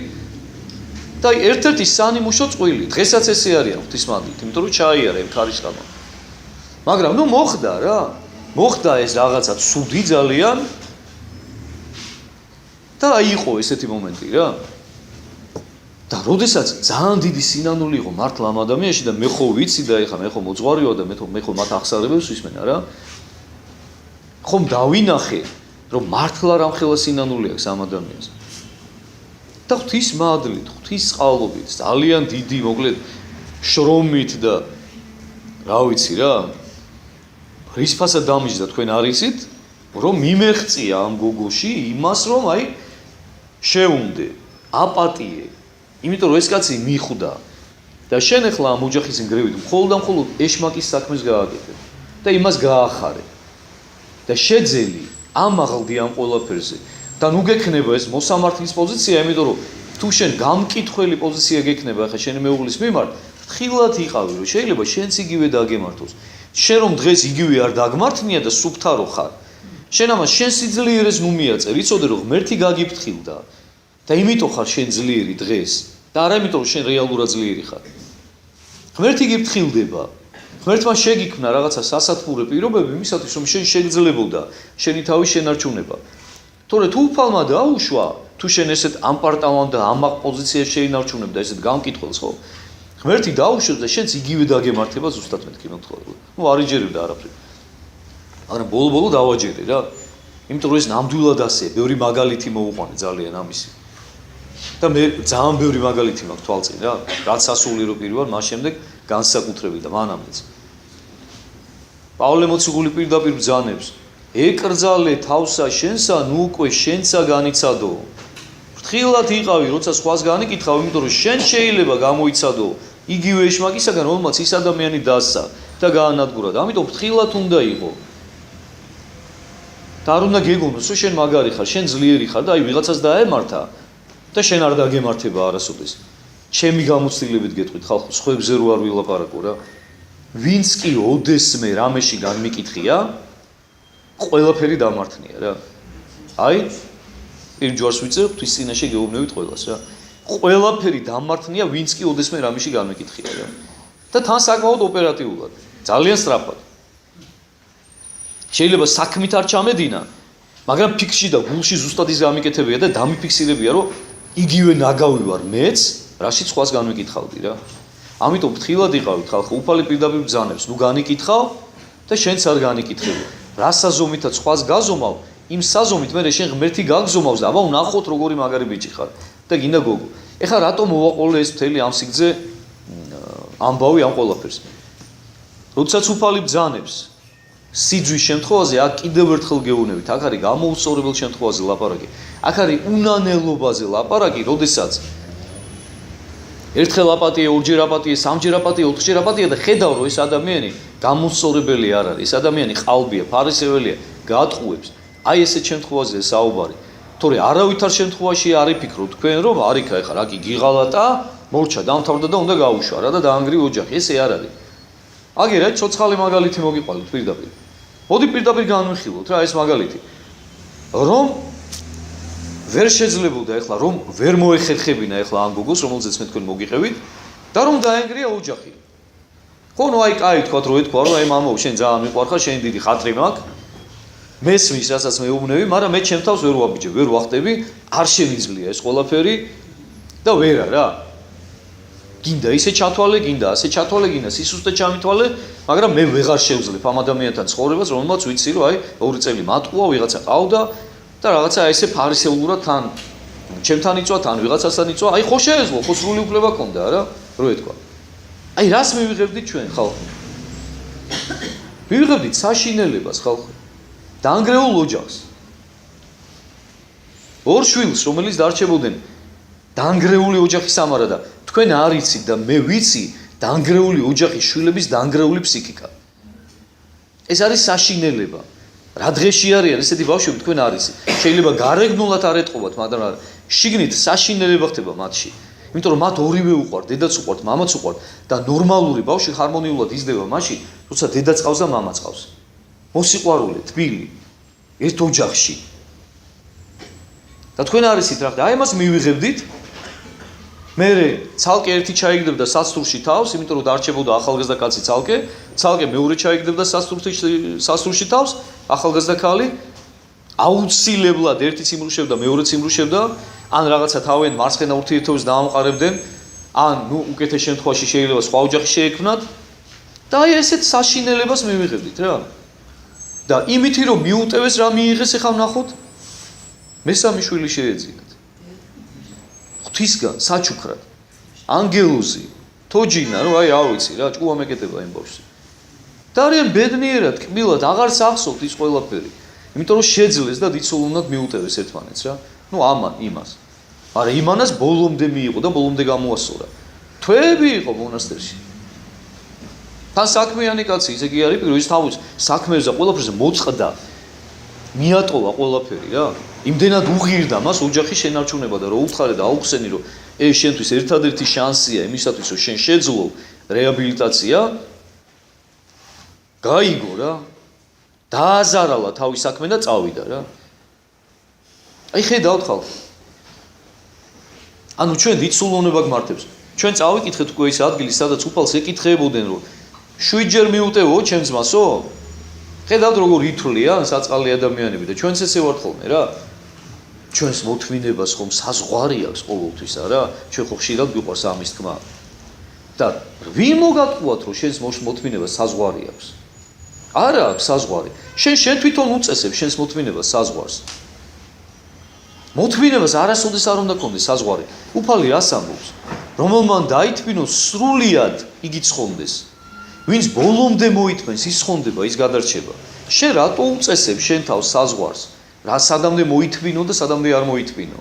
და ერთ-ერთი სანიმუშო წყვილი დღესაც ესე არის ღვთისმადლით იმიტომ რომ ჩაიარა იმ ქარიშხალმა მაგრამ ნუ მოხდა რა მოხდა ეს რაღაცა ცუდი ძალიან და იყო ესეთი მომენტი რა და როდესაც ძალიან დიდი სინანული იყო მართლა ამ ადამიანში და მე ხო ვიცი და ეხა მე ხო მოძღვარიო და მე ხო მათ აღსარებებს ვისმენა რა ხომ დავინახე რომ მართლა რამხელა სინანული აქვს ამ ადამიანს და ღვთის მადლით ღვთის წყალობით ძალიან დიდი მოკლედ შრომით და რა ვიცი რა რის ფასად დამიჯდა თქვენ არ იცით რომ მიმეღწია ამ გოგოში იმას რომ აი შეუნდე აპატიე იმიტომ რომ ეს კაცი მიხვდა და შენ ახლა ამ ოჯახის ინგრევით მხოლოდ და მხოლოდ ეშმაკის საქმეს გააკეთე და იმას გაახარე და შეძელი ამაღლდი ამ ყველაფერზე და ნუ გექნება ეს მოსამართლის პოზიცია იმიტომ რომ თუ შენ გამკითხველი პოზიცია გექნება ახლა შენი მეუღლის მიმართ ხილად იყავი რომ შეიძლება შენც იგივე დაგემართოს შენ რომ დღეს იგივე არ დაგმართნია და სუფთარო ხარ შენ ამას შენ სიძლიერეს ნუ მიაწერ იცოდე რომ ღმერთი გაგიფრთხილდა და იმიტომ ხარ შენ ძლიერი დღეს და არა იმიტომ რომ შენ რეალურად ძლიერი ხარ. ღმერთი გიფრთხილდება. ღმერთმა შეგიქმნა რაღაცა სასათბურე პირობები იმისათვის რომ შენ შეგძლებოდა შენი თავის შენარჩუნება. თორე თუ უფალმა დაუშვა, თუ შენ ესეთ ამპარტავან და ამაყ პოზიციაში შეინარჩუნებ და ესეთ გამკითხველს ხო? ღმერთი დაუშვებს და შენც იგივე დაგემართება ზუსტად მეთქი მოგთხოვე. არ იჯერებდა არაფერი. მაგრამ ბოლო-ბოლო დავაჯერე რა. იმიტომ რომ ეს ნამდვილად ასეა, ბევრი მაგალითი მოუყვანე ძალიან ამისი. და მე ძალიან ბევრი მაგალითი მაქვს თვალწინ რა. რაც სასულიერო პირი ვარ, მას შემდეგ განსაკუთრებით და მანამდეც. პავლე მოციქული პირდაპირ ბრძანებს. ეკრძალე თავსა შენსა, ნუ უკვე შენსა განიცადო. ფრთხილად იყავი, როცა სხვას განიკითხავ, იმიტომ რომ შენ შეიძლება გამოიცადო იგივე ეშმაკისაგან, რომელმაც ის ადამიანი დასცა და გაანადგურა. ამიტომ ფრთხილად უნდა იყო. და არ უნდა გეგონოს, რომ შენ მაგარი ხარ, შენ ძლიერი ხარ და აი ვიღაცას დაემართა და შენ არ დაგემართება არასოდეს. ჩემი გამოცდილებით გეტყვით ხალხო, სხვებზე რო არ ვილაპარაკო რა. ვინც კი ოდესმე რამეში განმიკითხია, ყველაფერი დამართნია რა. აი იმ ჯვარს ვიწევ, ღვთის წინაშე გეუბნებით ყველას რა. ყველაფერი დამართნია, ვინც კი ოდესმე რამეში განმიკითხია რა. და თან საკმაოდ ოპერატიულად, ძალიან სწრაფად. შეიძლება საქმით არ ჩამედინა, მაგრამ ფიქრში და გულში ზუსტად ის გამიკეთებია და დამიფიქსირებია, რომ იგივე ნაგავი ვარ მეც, რაშიც სხვას განმიკითხავდი რა. ამიტომ ფრთხილად იყავით ხალხო, უფალი პირდაპირ ბრძანებს, ნუ განიკითხავ და შენც არ განიკითხები. რა საზომითაც სხვას გაზომავ, იმ საზომით მე შენ ღმერთი გაგზომავს და აბა ვნახოთ როგორი მაგარი ბიჭი ხარ და გინდა გოგო. ეხლა რატომ მოვაყოლე ეს მთელი ამ სიგრძე ამბავი ამ ყველაფერს. როდესაც უფალი ბრძანებს სიძვის შემთხვევაზე აქ კიდევ ერთხელ გეუბნებით, აქ არის გამოუსწორებელ შემთხვევაზე ლაპარაკი. აქ არის უნანელობაზე ლაპარაკი, როდესაც ერთხელ აპატია, ორჯერ აპატია, სამჯერ აპატია, ოთხჯერ აპატია და ხედავ რომ ეს ადამიანი გამოუსწორებელი არ არის. ეს ადამიანი ყალბია, ფარისეველია, გაატყუებს. აი ესეთ შემთხვევაზე საუბარი. თორე არავითარ შემთხვევაში არ იფიქრო თქვენ რომ არიქა ეხლა რა კი გიღალატა, მორჩა, დამთავრდა და უნდა გაუშვა რა და დაანგრიო ოჯახი. ესე არ არის. აგერა ცოცხალი მაგალითი მოგიყვანოთ პირდაპირ. მოდი პირდაპირ განვიხილოთ რა ეს მაგალითი. რომ ვერ შეძლებოდა ეხლა რომ ვერ მოეხერხებინა ეხლა ამ გოგოს რომელზეც მე თქვენ მოგიყევით და რომ დაენგრია ოჯახი. ხო ნუ აი კაი თქვა რომ ეთქვა რომ აი მამაო შენ ძალიან მიყვარხარ, შენი დიდი ხატრი მაქვს. მესმის რასაც მეუბნები, მაგრამ მე ჩემ თავს ვერ ვაბიჯებ, ვერ ვახტები, არ შემიძლია ეს ყველაფერი და ვერა რა. გინდა ისე ჩათვალე, გინდა ასე ჩათვალე, გინდა სისუსტე ჩამითვალე, მაგრამ მე ვეღარ შევძლებ ამ ადამიანთან ცხოვრებას, რომელმაც ვიცი რომ აი 2 წელი მატყუა, ვიღაცა ყავდა და რაღაცა ესე ფარისეულურად თან ჩემთან იწვა, თან ვიღაცასთან იწვა, აი ხო შეეძლო, ხო სრული უფლება ქონდა რა, რო ეთქვა. აი რას მივიღებდით ჩვენ ხალხო? მივიღებდით საშინელებას ხალხო. დაანგრეულ ოჯახს. ორ შვილს, რომელიც დარჩებოდნენ დაანგრეული ოჯახის ამარა და თქვენ არ იცით და მე ვიცი დაანგრეული ოჯახის შვილების დაანგრეული ფსიქიკა. ეს არის საშინელება. რა დღეში არიან ესეთი ბავშვები თქვენ არ იცით. შეიძლება გარეგნულად არ ეტყობათ, მაგრამ შიგნით საშინელება ხდება მათში. იმიტომ რომ მათ ორივე უყვართ, დედაც უყვართ, მამაც უყვართ და ნორმალური ბავშვი ჰარმონიულად იზრდება მაშინ, როცა დედაც ყავს და მამაც ყავს. მოსიყვარულე, თბილი, ერთ ოჯახში. და თქვენ არ იცით რა ხდება. აი მას მივიღებდით. მე ცალკე ერთი ჩაიგდებდა სასტურში თავს, იმიტომ რომ დარჩებოდა ახალგაზრდა კაცი ცალკე მეორე ჩაიგდებდა სასტურში თავს, ახალგაზრდა ქალი აუცილებლად ერთიც იმრუშებდა, მეორეც იმრუშებდა, ან რაღაცა თავენ მარცხენა ურთიერთობებს დაამყარებდნენ, ან ნუ უკეთეს შემთხვევაში შეიძლება სხვა ოჯახი შეექმნათ და აი ესეთ საშინელებას მივიღებდით რა. და იმითი რომ მიუტევეს რა მიიღეს ახლა ვნახოთ. მესამე შვილი შეეძინათ. ღვთისგან საჩუქრად. ანგელოზი, თოჯინა, რომ აი არ ვიცი რა, ჭკუა მეკეტება იმ ბავშვს. და არიან ბედნიერად, კბილად, აღარ სახსოვთ ის ყველაფერი. იმიტომ რომ შეძლეს და დიცულოვნად მიუტევეს ერთმანეთს რა. ნუ ამან იმას. არა იმანას ბოლომდე მიიღო და ბოლომდე გამოასწორა. თვეები იყო მონასტერში. თან საქმიანი კაცი, ისე კი არის, ის თავის საქმეზე ყველაფერზე მოწყდა. მიატოვა ყველაფერი რა. იმდენად უღირდა მას ოჯახის შენარჩუნება და რო უთხარი და აუხსენი რომ ეს შენთვის ერთადერთი შანსია იმისათვის რომ შენ შეძლო რეაბილიტაცია გაიგო რა. დააზარალა თავის საქმე და წავიდა რა. აი ხედავთ ხალხო. ანუ ჩვენ დიდ სულოვნება გმართებს. ჩვენ წავიკითხეთ უკვე ის ადგილი, სადაც უფალს ეკითხებოდნენ, რომ 7 ჯერ მიუტევო ჩემ ძმასო? ხედავთ როგორ ითვლიან საწყალი ადამიანები და ჩვენც ესე ვართ ხოლმე რა. ჩვენს მოთმინებას ხომ საზღვარი აქვს ყოველთვის არა? ჩვენ ხო ხშირად გვიყვარს ამის თქმა. და ვინ მოგატყუათ რომ შენს მოთმინებას საზღვარი აქვს? არა აქვს საზღვარი. შენ თვითონ უწესებ შენს მოთმინებას საზღვარს. მოთმინებას არასოდეს არ უნდა გქონდეს საზღვარი. უფალი რას ამბობს? რომელმან დაითმინოს სრულიად იგი ცხონდეს. ვინც ბოლომდე მოითმენს ის ცხონდება, ის გადარჩება. შენ რატო უწესებ შენ თავს საზღვარს? რა სადამდე მოითმინო და სადამდე არ მოითმინო?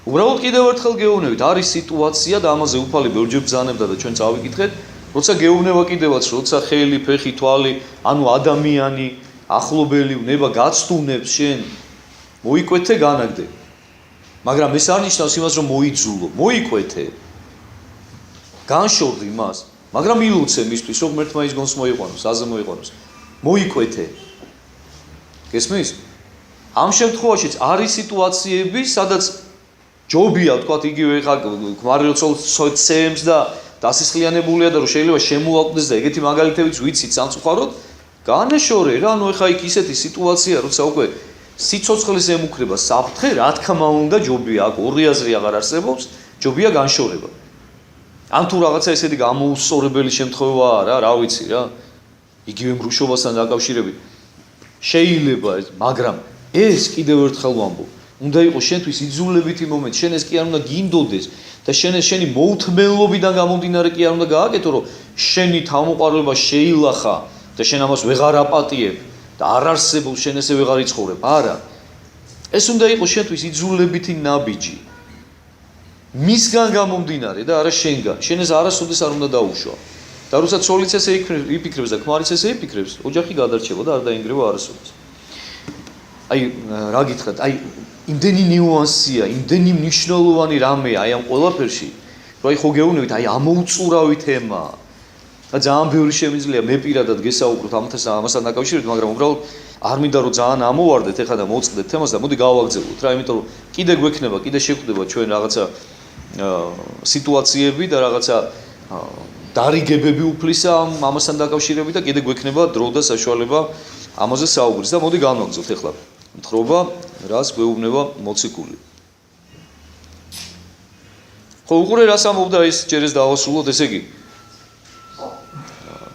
უბრალოდ კიდევ ერთხელ გეუბნებით, არის სიტუაცია და ამაზე უფალი ბევრჯერ ბრძანებდა და ჩვენ წავიკითხეთ, როცა გეუბნება კიდევაც, როცა ხელი, ფეხი, თვალი, ანუ ადამიანი, ახლობელი უნება გაცდუნებს შენ, მოიკვეთე განაგდე. მაგრამ ეს არ ნიშნავს იმას, რომ მოიძულო, მოიკვეთე. განშორდი მას, მაგრამ ილოცე მისთვის, რომ ღმერთმა ის გონს მოიყვანოს, აზე მოიყვანოს. მოიკვეთე. გესმის? ამ შემთხვევაშიც არის სიტუაციები, სადაც ჯობია, თქვათ, იგივე ხა ქმარი როცოლცემს და დასისხლიანებულია და რომ შეიძლება შემოაკვდეს და ეგეთი მაგალითებიც ვიცით სამწუხაროდ, განაშორე რა, ანუ ეხა იქ ისეთი სიტუაცია, როცა უკვე სიცოცხლის ემუქრება საფრთხე, რა თქმა უნდა, ჯობია, აქ ორი აზრი აღარ არსებობს, ჯობია განშორება. ან თუ რაღაცა ესეთი გამოუსწორებელი შემთხვევაა რა ვიცი რა. იგივე მრუშობასთან დაკავშირებით შეიძლება ეს, მაგრამ ეს კიდევ ერთხელ ვამბობ, უნდა იყოს შენთვის იძულებითი მომენტი, შენ ეს კი არ უნდა გინდოდეს და შენი მოუთმენლობიდან გამომდინარე კი არ უნდა გააკეთო, რომ შენი თავმოყრილობა შეილახა და შენ ამას ვეღარ აპატიებ და არ არსებობს შენ ესე ვეღარ იცხოვრებ. არა. ეს უნდა იყოს შენთვის იძულებითი ნაბიჯი. მისგან გამომდინარე და არა შენგან. შენ ეს არასოდეს არ უნდა დაუშვა. და როცა ცოლიც ესე იფიქრებს და ქმარიც ესე იფიქრებს, ოჯახი გადარჩება და არ დაინგრევა არასოდეს. აი რა გითხრათ, აი იმდენი ნიუანსია, იმდენი მნიშვნელოვანი რამეა აი ამ ყველაფერში, რომ აი ხო გეუბნებით, აი ამოუწურავი თემაა. და ძალიან ბევრი შემიძლია მე პირადად გესაუბროთ ამასთან დაკავშირებით, მაგრამ უბრალოდ არ მინდა რომ ძალიან ამოვარდეთ ეხლა და მოწყდეთ თემას და მოდი გავაგრძელოთ რა, იმიტომ რომ კიდე გვექნება, კიდე შეგვდება ჩვენ რაღაცა სიტუაციები და რაღაცა დარიგებები უფლისა ამასთან დაკავშირებით და კიდე გვექნება დრო და საშუალება ამაზე საუბრის და მოდი განვაგრძელოთ ეხლა. მთხრობა რას გვეუბნება მოციქული. ხო უყურე რას ამბობდა ის ჯერ ეს დავასრულოთ, ესე იგი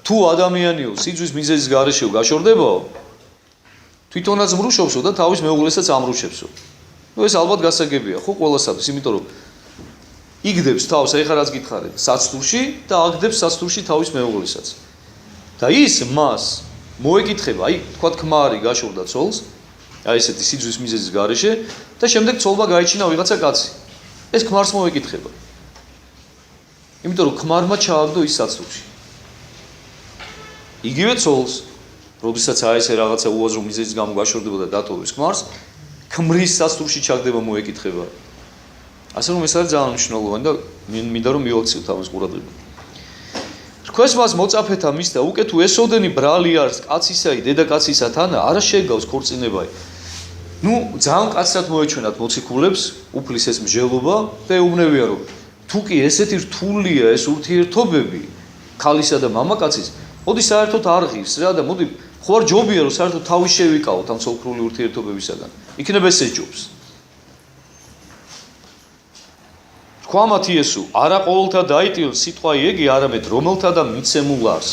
თუ ადამიანიო სიძვის მიზეზის გარეშეო გაშორდებაო, თვითონაც მრუშობსო და თავის მეუღლესაც ამრუშებსო. ნუ ეს ალბათ გასაგებია, ხო ყველასათვის, იმიტომ რომ იგდებს თავს, ეხლა რაც გითხარით, საცდურში და აგდებს საცდურში თავის მეუღლესაც. და ის მას მოეკითხება, აი თქვა ქმარი გაშორდა ცოლს, აი ესეთი სიძვის მიზეზის გარეშე და შემდეგ ცოლმა გაიჩინა ვიღაცა კაცი. ეს ქმარს მოეკითხება. იმიტომ რომ ქმარმა ჩააგდო ის საცდურში. იგივე ცოლს, როდესაც აი ესე რაღაცა უაზრო მიზეზის გამო გაშორდებოდა და დატოვებს ქმარს, ქმრის საცდურში ჩაგდება მოეკითხება. ასე რომ ეს არის ძალიან მნიშვნელოვანი და მინდა რომ მივაქციოთ ამას ყურადღება. რქვეს მას მოწაფეთა მისდა, უკე თუ ესოდენი ბრალი არის კაცისაი, დედაკაცისათანა, არა შეგავს ქორწინებაი. ნუ ძალიან კაცად მოეჩვენათ მოციქულებს უფლის ეს მსჯელობა და ეუბნებია რომ თუ კი ესეთი რთულია ეს ურთიერთობები ქალისა და მამაკაცის, მოდი საერთოდ არ ღირს რა და მოდი ხო არ ჯობია რომ საერთოდ თავი შევიკავოთ ამ ცოლ-ქმრული ურთიერთობებისაგან. იქნება ეს ჯობს. თქვამათ იესო, არა ყოველთა დაიტიონ სიტყვა იეგი, არამედ რომელთა და მიცემულარს.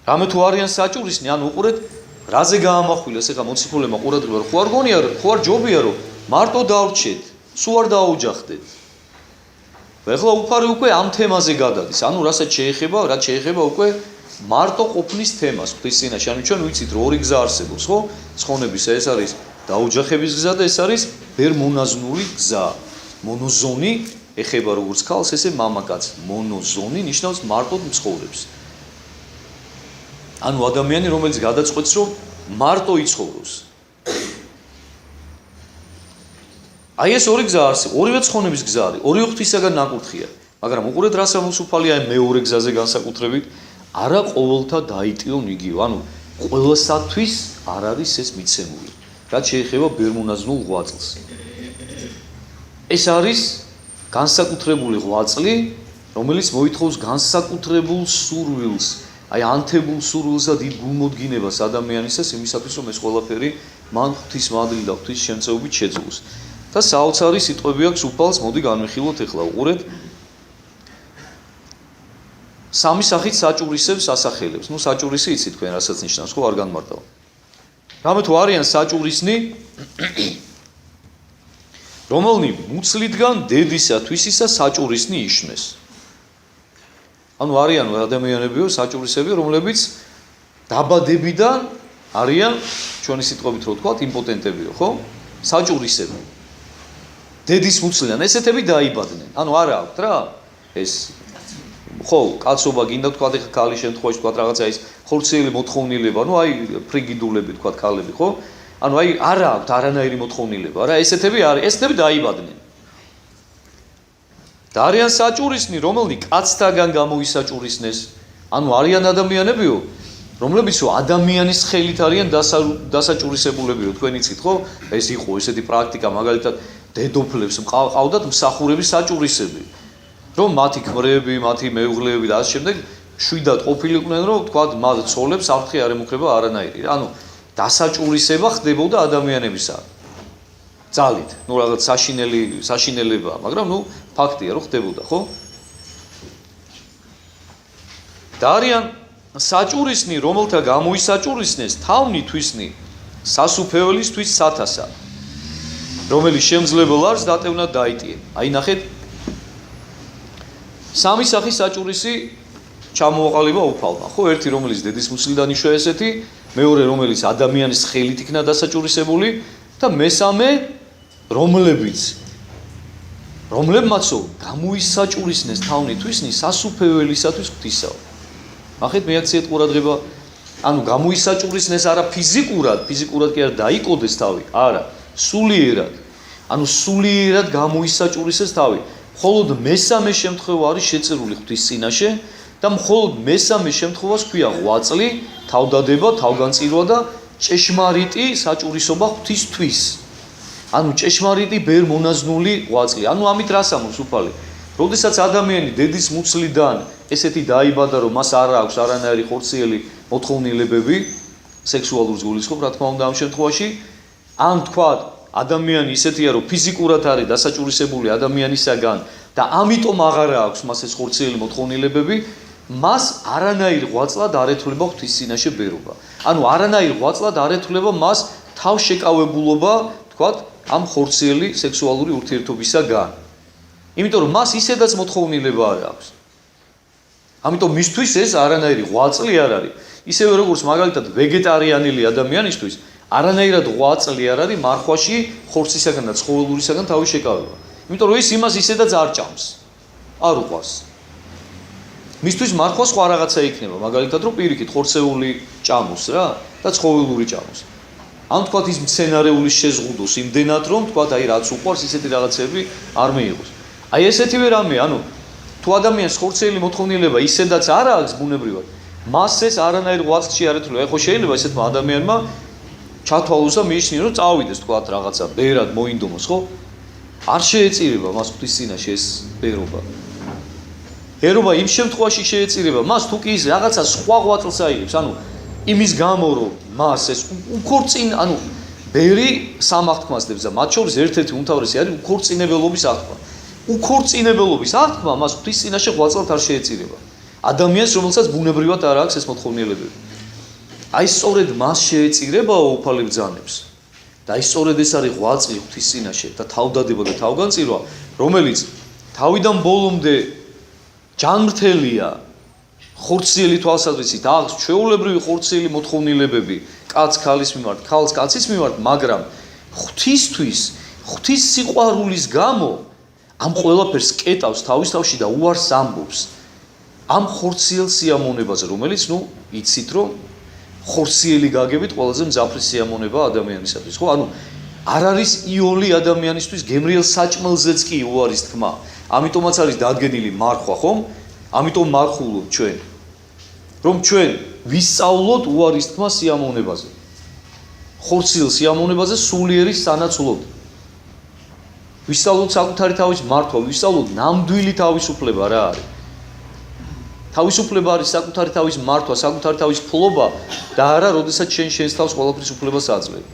რამე თუ არიან საჭურისნი, ან უყურეთ, რაზე გაამახვილეს ეხა მოციქულებმა ყურადღება, ხო არ გონია, ხო არ ჯობია რომ მარტო დავრჩეთ, სულ არ დააოჯახდეთ. ეხლა უფარი უკვე ამ თემაზე გადადის, ანუ რასაც შეეხება, რაც შეეხება უკვე მარტო ყოფნის თემას, ღვთის წინაშე. ანუ ჩვენ ვიცით რომ ორი გზა არსებობს, ხო? ცხონებისა ეს არის დაოჯახების გზა და ეს არის ბერმონაზნული გზა. მონოზონი ეხება როგორც ქალს, ესე მამაკაცს. მონოზონი ნიშნავს მარტოდ მცხოვრებს. ანუ ადამიანი, რომელიც გადაწყვეტს, რომ მარტო იცხოვროს. აი ეს ორი გზა არსებობს, ორივე ცხონების გზა არის, ორივე ღვთისაგან ნაკურთხია. მაგრამ უყურეთ რას ამბობს უფალი აი მეორე გზაზე განსაკუთრებით, არა ყოველთა დაიტიონ იგივე, ანუ ყველასათვის არ არის ეს მიცემული. რაც შეეხება ბერმონაზნულ ღვაწლს. ეს არის განსაკუთრებული ღვაწლი, რომელიც მოითხოვს განსაკუთრებულ სურვილს, აი ანთებულ სურვილს და დიდ გულმოდგინებას ადამიანისას იმისათვის, რომ ეს ყველაფერი მან ღვთის მადლი და ღვთის შემწეობით შეძლოს. და საოცარი სიტყვები აქვს უფალს, მოდი განვიხილოთ ახლა, უყურეთ. სამი სახით საჭურისებს ასახელებს. ნუ საჭურისი იცით თქვენ, რასაც ნიშნავს, ხო, არ განმარტავ. რამე თუ არიან საჭურისნი, რომელნი მუცლიდან დედისათვისისა საჭურისნი იშმეს. ანუ არიან ადამიანებიო საჭურისები, რომლებიც დაბადებიდან არიან, ჩვენი სიტყვებით რო ვთქვათ, იმპოტენტებიო, ხო? საჭურისები. დედის მუცლიდან ესეთები დაიბადნენ. ანუ არა აქვთ რა, ეს ხო, კაცობა გინდა ვთქვათ, ეხა ქალის შემთხვევაში ვთქვათ რაღაცა ის ხორციელი მოთხოვნილება, ну აი ფრიგიდულები ვთქვათ ქალები, ხო? ანუ აი არა აქვთ არანაირი მოთხოვნილება, რა, ესეთები არის, ესეთები დაიბადნენ. და არიან საჭურისნი, რომელნი კაცთაგან გამოისაჭურისნეს. ანუ არიან ადამიანებიო, რომლებიც ადამიანის ხელით არიან დასაჭურისებულებიო, თქვენ იცით, ხო? ეს იყო ესეთი პრაქტიკა, მაგალითად დედოფლებს ყავდათ მსახურების საჭურისები. რომ მათი ქმრები, მათი მეუღლეები და ასე შემდეგ შვიდად ყოფილიყვნენ, რომ თქვათ მათ ცოლებს საფრთხე არ ემუქრება არანაირი. ანუ დასაჭურისება ხდებოდა ადამიანებისა. ძალით, ну რაღაც საშინელებაა, მაგრამ ну ფაქტია, რომ ხდებოდა, ხო? და არიან საჭურისნი, რომელთა გამოისაჭურისნეს თავნი თვისნი სასუფეველისთვის სათასა, რომელიც შემძლებელ არს დატევნად დაიტიე. აი ნახეთ, სამი სახის საჭურისი ჩამოაყალიბა უფალმა, ხო? ერთი რომელიც დედის მუცლიდან იშვა ესეთი, მეორე რომელიც ადამიანის ხელით იქნა დასაჭურისებული და მესამე რომლებმაცო გამოისაჭურისნეს თავნი თვისნი სასუფეველისათვის ღვთისაო. ნახეთ მეაქციეთ ყურადღება, ანუ გამოისაჭურისნეს არა ფიზიკურად კი არ დაიკოდეს თავი, არა, სულიერად. ანუ სულიერად გამოისაჭურისეს თავი. მხოლოდ მესამე შემთხვევა არის შეწირული ღვთის წინაშე და მხოლოდ მესამე შემთხვევას ქვია ღვაწლი, თავდადება, თავგანწირვა და ჭეშმარიტი საჭურისობა ღვთისთვის. ანუ ჭეშმარიტი ბერ მონაზნული ღვაწლი. ანუ ამით რას ამბობს უფალი? როდესაც ადამიანი დედის მუცლიდან ესეთი დაიბადა, რომ მას არ აქვს არანაირი ხორციელი მოთხოვნილებები, სექსუალურ ზგულისხმობ, რა თქმა უნდა ამ შემთხვევაში, ან თქვათ ადამიანი ისეთია, რომ ფიზიკურად არის დასაჭურისებული ადამიანისაგან და ამიტომ აღარ აქვს მას ეს ხორციელი მოთხოვნილებები, მას არანაირ ღვაწლად არ ეთვლება ღვთის წინაშე ბერობა. ანუ არანაირ ღვაწლად არ ეთვლება მას თავშეკავებულობა, თქვათ, ამ ხორციელი სექსუალური ურთიერთობისაგან. იმიტომ რომ მას ისედაც მოთხოვნილება არ აქვს. ამიტომ მისთვის ეს არანაირი ღვაწლი არ არის. ისევე როგორც მაგალითად ვეგეტარიანელი ადამიანისთვის არანაირად ღვაწლი არ არის მარხვაში ხორცისაგან და ცხოველურისაგან თავის შეკავება. იმიტომ რომ ის იმას ისედაც არ ჭამს. არ უყვარს. მისთვის მარხვა სხვა რაღაცა იქნება, მაგალითად რომ პირიქით ხორცეული ჭამოს რა და ცხოველური ჭამოს. ან თქვათ ის მცენარეული შეზღუდოს იმდენად რომ თქვათ აი რაც უყვარს ისეთი რაღაცები არ მიიღოს. აი ესეთივე რამე, ანუ თუ ადამიანს ხორცელი მოთხოვნილება ისედაც არ აქვს ბუნებრივად, მას ეს არანაირ ღვაწლში არ ეთვლება. ეხლა შეიძლება ესეთმა ადამიანმა ჩათვალოს და მიიჩნიოს, რომ წავიდეს თქვათ რაღაცა ბერად მოინდომოს, ხო? არ შეეწირება მას ღვთის წინაშე ეს ბერობა. ერობა იმ შემთხვევაში შეეწირება მას თუ კი ის რაღაცა სხვა ღვაწლს აიღებს, ანუ იმის გამო რომ მას ეს უქორწინ, ანუ ბერი სამ აღთქმას დებს და მათ შორის ერთ-ერთი უმთავრესი არის უქორწინებელობის აღთქმა. უქორწინებელობის აღთქმა მას ღვთის წინაშე ღვაწლად არ შეეწირება. ადამიანს, რომელსაც ბუნებრივად არ აქვს ეს მოთხოვნილებები. აი სწორედ მას შეეწირებაო უფალი ბრძანებს. და აი სწორედ ეს არის ღვაწლი ღვთის წინაშე და თავდადება და თავგანწირვა, რომელიც თავიდან ბოლომდე ჯანმრთელია ხორციელი თვალსაზრისით, აქვს ჩვეულებრივი ხორციელი მოთხოვნილებები კაც ქალის მიმართ, ქალს კაცის მიმართ, მაგრამ ღვთისთვის, ღვთის სიყვარულის გამო ამ ყველაფერს კეტავს თავის თავში და უარს ამბობს ამ ხორციელ სიამონებაზე, რომელიც ნუ იცით რომ ხორციელი გაგებით ყველაზე მძაფრი სიამონება ადამიანისათვის, ხო? ანუ არ არის იოლი ადამიანისთვის გემრიელ საჭმელზეც კი უარის თქმა. ამიტომაც არის დადგენილი მარხვა, ხომ? ამიტომ მარხულობ ჩვენ. რომ ჩვენ ვისწავლოთ უარის თქმა სიამონებაზე. ხორციელ სიამონებაზე სულიერის სანაცვლოდ. ვისწავლოთ საკუთარი თავის მართვა, ვისწავლოთ ნამდვილი თავისუფლება რა არის. თავისუფლება არის საკუთარი თავის მართვა, საკუთარი თავის ფლობა და არა, როდესაც შენს თავს ყველაფრის უფლებას აძლევ.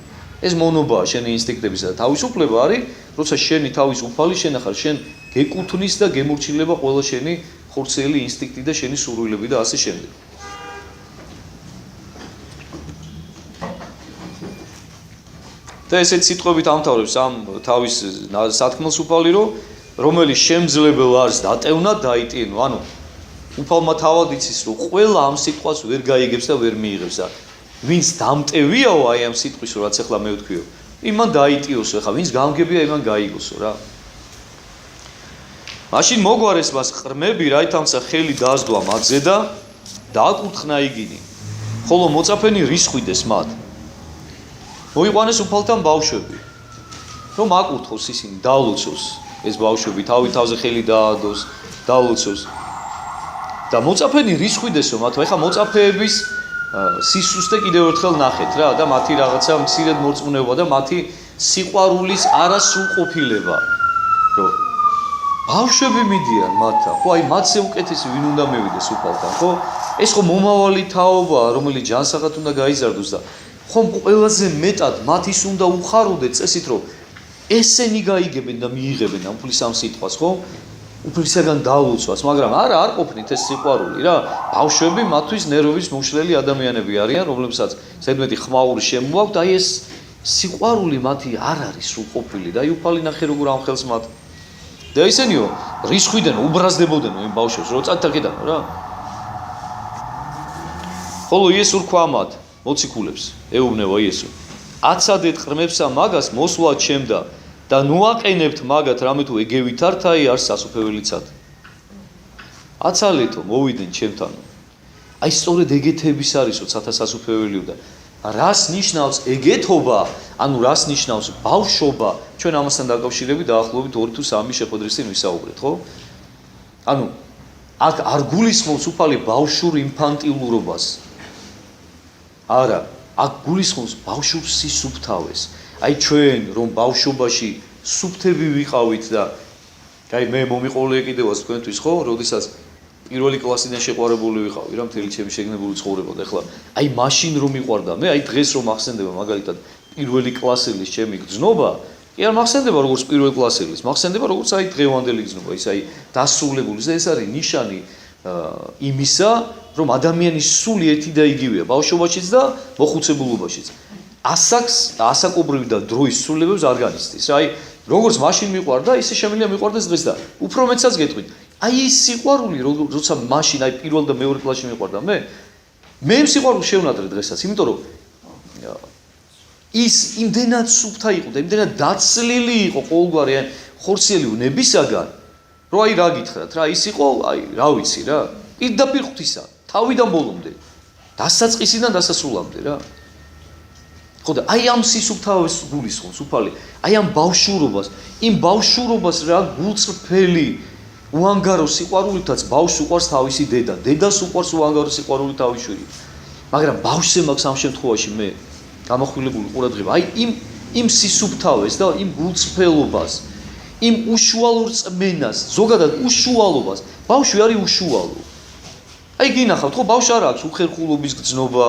ეს მონობაა შენი ინსტინქტებისა და თავისუფლება არის, როცა შენი თავის უფალი შენ ახარ, შენ გეკუთვნის და გემორჩილება ყველა შენი ხორციელი ინსტინქტი და შენი სურვილები და ასე შემდეგ. და ესეთ სიტყვებით ამთავრებს ამ თავის სათქმელს უფალი, რომელიც შემძლებელ არის დატევნა დაიტიენო, ანუ უფალმა თავად იცის, რომ ყველა ამ სიტყვას ვერ გაიგებს და ვერ მიიღებს და ვინც დამტევიაო აი ამ სიტყვის, რაც ახლა მე ვთქვიო, იმან დაიტიოსო, ხა ვინც გამგებია იმან გაიგოსო რა. მაშინ მოგვარეს მას ყრმები, რაითამცა ხელი დაასდვა მათზე და დააკურთხნა იგინი, ხოლო მოწაფენი რისხვიდეს მათ. მოიყვანეს უფალთან ბავშვები, რომ აკურთხოს ისინი, დალოცოს ეს ბავშვები, თავზე ხელი დაადოს, დალოცოს. და მოწაფენი რისხვიდესო მათ, ეხა მოწაფეების სისუსტე კიდევ ერთხელ ნახეთ რა და მათი რაღაცა მცირედ მორწმუნეობა და მათი სიყვარულის არასრულყოფილება. რომ ბავშვები მიდიან მათთან, ხო აი მათზე უკეთესი ვინ უნდა მივიდეს უფალთან, ხო? ეს ხო მომავალი თაობაა, რომელიც ჯანსაღად უნდა გაიზარდოს და ხომ ყველაზე მეტად მათ ის უნდა უხაროდეთ წესით, რომ ესენი გაიგებენ და მიიღებენ ამ უფლის ამ სიტყვას, ხო? უფლისაგან დალოცვას, მაგრამ არა არ ყოფნით ეს სიყვარული რა. ბავშვები მათთვის ნერვების მოშლელი ადამიანები არიან, რომლებსაც ზედმეტი ხმაური შემოაქვთ, აი ეს სიყვარული მათი არ არის სრულყოფილი და აი უფალი ნახე როგორ ამხელს მათ. და ისენიო რისხვიდან უბრაზდებოდენ იმ ბავშვებს, რო წათაკედანო რა. ხოლო იესო რქვა მათ, მოციქულებს, ეუბნება იესო. აცადეთ ყრმებსა მაგას მოსვლა ჩემდა და ნუაყენებთ მაგათ რამე თუ ეგევით ართ აი არ სასუფეველიცად. აცალეთო მოვიდნენ ჩემთან. აი სწორედ ეგეთების არის როცა სასუფეველიო და რას ნიშნავს ეგეთობა, ანუ რას ნიშნავს ბავშვობა, ჩვენ ამასთან დაკავშირებით დაახლოებით 2 თუ 3 შეხვედრის წინ ვისაუბრეთ, ხო? ანუ აქ არ გულისხმობს უფალი ბავშვურ ინფანტილურობას. არა, აქ გულისხმობს ბავშვურ სისუფთავეს. აი ჩვენ რომ ბავშვობაში სუფთები ვიყავით და აი მე მომიყოლია კიდევაც თქვენთვის ხო, როდესაც პირველი კლასიდან შეყვარებული ვიყავი რა მთელი ჩემი შეგნებული ცხოვრება და ახლა აი მაშინ რომ მიყვარდა მე აი დღეს რომ ახსენდება მაგალითად პირველი კლასელის ჩემი გრძნობა კი არ მახსენდება როგორც პირველი კლასელის მახსენდება როგორც აი დღევანდელი გრძნობა ის აი დასრულებული და ეს არის ნიშანი იმისა რომ ადამიანის სული ერთი და იგივეა ბავშვობაშიც და მოხუცებულობაშიც ასაკს ასაკობრივი და დროის სრულებებს არ განიცდის რა აი როგორც მაშინ მიყვარდა ისე შემიძლია მიყვარდეს დღეს და უფრო მეცაც გეტყვით აი ის სიყვარული როცა მაშინ აი პირველ და მეორე კლასში მიყვარდა მე სიყვარული შევნადრე დღესაც იმიტომ რომ ის იმდენად სუფთა იყო და იმდენად დაცლილი იყო ყოველგვარი ხორციელი უნებისაგან რომ აი რა გითხრათ რა ის იყო აი რა ვიცი რა პირდაპირ ღვთისა თავიდან ბოლომდე დასაწყისიდან დასასრულამდე რა ხო და აი ამ სისუფთავეს გულისხმობს უფალი აი ამ ბავშვურობას იმ ბავშვურობას რა გულწრფელი უანგარო სიყვარულითაც ბავშვს უყვარს თავისი დედა დედას უყვარს უანგარო სიყვარული თავის შვილი მაგრამ ბავშვზე მაქვს ამ შემთხვევაში მე გამახვილებული ყურადღება აი იმ სისუფთავეს და იმ გულწრფელობას იმ უშუალო რწმენას ზოგადად უშუალობას ბავშვი არის უშუალო აი გინახავთ ხო ბავშვს არ აქვს უხერხულობის გრძნობა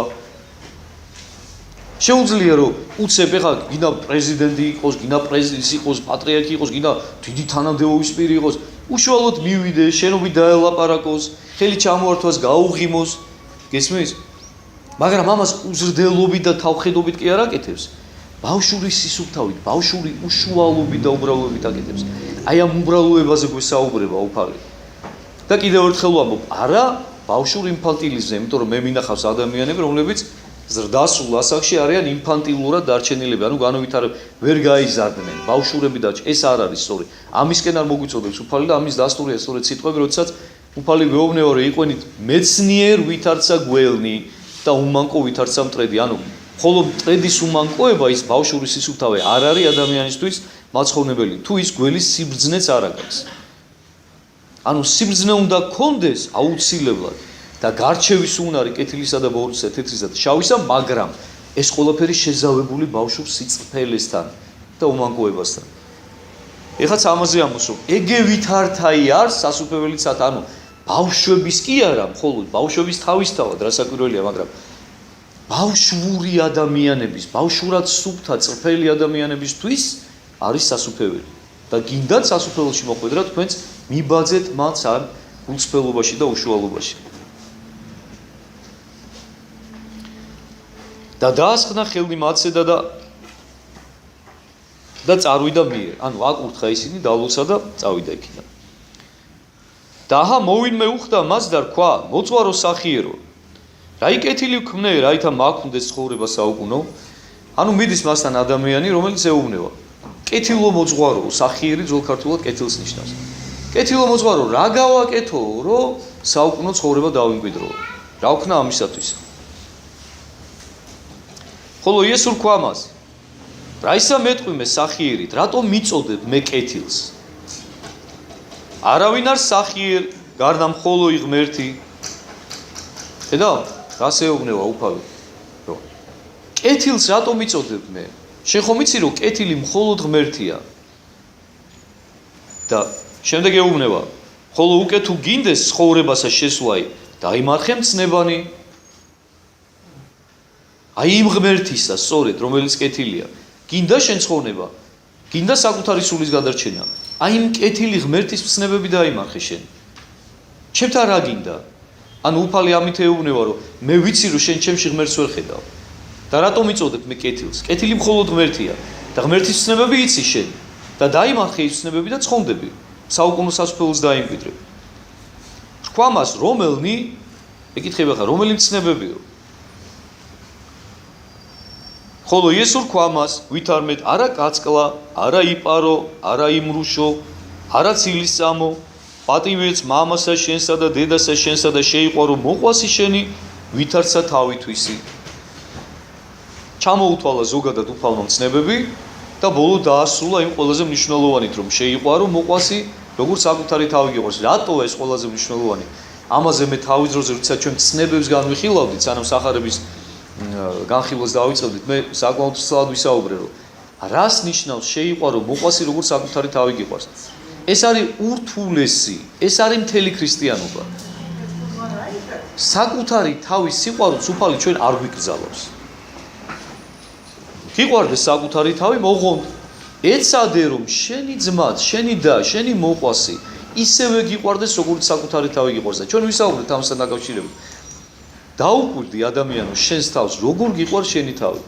შეუძლია რომ უცებ ეხლა გინდა პრეზიდენტი იყოს გინდა პრეზიდენტი იყოს პატრიარქი იყოს გინდა დიდი თანამდებობის პირი იყოს უშუალოდ მივიდეს შენობით დაელაპარაკოს ხელი ჩამოართვას გაუღიმოს გესმის მაგრამ ამას უზრდელობით და თავხედობით კი არ აკეთებს ბავშვური სისუფთავით ბავშვური უშუალობით და უბრალოებით აკეთებს აი ამ უბრალოებაზე გვესაუბრება უფალი და კიდევ ერთხელ ვამბობ არა ბავშვურ ინფანტილიზმზე იმიტომ რომ მე მინახავს ადამიანები რომლებიც ზრდასრულ ასაკში არიან ინფანტილურად დარჩენილები ანუ განუვითარებ ვერ გაიზარდნენ ბავშვურები და ეს არ არის სწორი ამისკენ არ მოგვიწოდებს უფალი და ამის დასტურია სწორედ სიტყვები როდესაც უფალი გვეუბნება რომ იყვენით მეცნიერ ვითარცა გველნი და უმანკო ვითარცა მტრედი ანუ ხოლო მტრედის უმანკოება ის ბავშვური სისუფთავე არ არის ადამიანისთვის მაცხოვნებელი თუ ის გველის სიბრძნეც არ აქვს ანუ სიბრძნე უნდა გქონდეს აუცილებლად და გარჩევის უნარი კეთილისა და ბორცვისა თეთრისა და შავისა მაგრამ ეს ყველაფერი შეზავებული ბავშვურ სიწყფელესთან და უმანკოებასთან ეხაც ამაზე ამოსო. ეგე ვითართაი არის სასუფეველიცად, ანუ ბავშვების კი არა, მხოლოდ ბავშვების თავისთავად რასაკვირველია, მაგრამ ბავშვური ადამიანების, ბავშვურად სუფთა წრფელი ადამიანებისთვის არის სასუფეველი. და გინდათ სასუფეველში მოხვედრა, თქვენც მიბაძეთ მათ ამ გულწრფელობაში და უშუალობაში. და დაასხნა ხელი მათზე და წარვიდა მიერ. ანუ აკურთხა ისინი დალოსა და წავიდა იქიდან. და აჰა მოვინმე უხდა მას და რქვა, მოწვარო სახიერო. რაი კეთილი ვქმნე, რაითა მაქვნდეს ცხოვრება საუკუნო. ანუ მიდის მასთან ადამიანი, რომელიც ეუბნება. კეთილო მოწვარო, სახიერი ძველ ქართულად კეთილს ნიშნავს. კეთილო მოწვარო, რა გავაკეთო, რომ საუკუნო ცხოვრება დავიმკვიდრო. რა ვქნა ამისათვის? ხოლო იესო რქვა მას. რა ისა მეტყვი მე სახიერით, რატომ მიწოდებ მე კეთილს? არავინ არ სახიერ, გარდა მხოლოდ ღმერთი. ხედავ, რას ეუბნება უფალი? რომ კეთილს რატომ მიწოდებ მე? შენ ხომ იცი რომ კეთილი მხოლოდ ღმერთია. და შემდეგ ეუბნება, ხოლო უკვე თუ გინდეს ცხოვრებასა შესვლაი, დაიმარხე მცნებანი. აი იმ ღმერთისა, სწორედ, რომელიც კეთილია. გინდა შენ ცხოვრება, გინდა საკუთარი სულის გადარჩენა. აი იმ კეთილი ღმერთის მცნებები დაიმარხე შენ. ჩემთან რა გინდა? ანუ უფალი ამით ეუბნება, რომ მე ვიცი რომ შენ ჩემში ღმერთს ვერ ხედავ. და რატომ მიწოდებ მე კეთილს? კეთილი მხოლოდ ღმერთია და ღმერთის ცნებები იცი შენ და დაიმარხე ის ცნებები და ცხონდები. საუკუნო სასუფეველს დაიმკვიდრებ. რქვა მას რომელნი? ეკითხება ხა რომელი ცნებებიო? ხოლო იესო რქვა მას, ვით არ მეტ არა კაცკლა, არა იპარო, არა იმრუშო, არა ცილისწამო, პატივეც მამასა შენსა და დედასა შენსა და შეიყვარო მოყვასი შენი, ვითარცა თავითვისი. ჩამოუთვალა ზოგადად უფალმა მცნებები და ბოლო დაასრულა იმ ყველაზე მნიშვნელოვანით, რომ შეიყვარო მოყვასი, როგორც საკუთარი თავი გიყვარს. რატო ეს ყველაზე მნიშვნელოვანი? ამაზე მე თავის დროზე როცა ჩვენ მცნებებს განვიხილავდით, სანამ სახარების განხილვას დავიწყებდით, მე საკმაოდ სწრაფად ვისაუბრე, რომ რას ნიშნავს შეიყვარო მოყვასი, როგორც საკუთარი თავი გიყვარს. ეს არის ურთულესი, ეს არის მთელი ქრისტიანობა. საკუთარი თავის სიყვარულს უფალი ჩვენ არ გვიკრძალავს. გიყვარდეს საკუთარი თავი, მოღონდ. ეცადე რომ შენი ძმაც, შენი და, შენი მოყვასი ისევე გიყვარდეს, როგორც საკუთარი თავი გიყვარს. და ჩვენ ვისაუბრეთ ამასთან დაკავშირებით. დაუკვირდი ადამიანო შენს თავს, როგორ გიყვარს შენი თავი.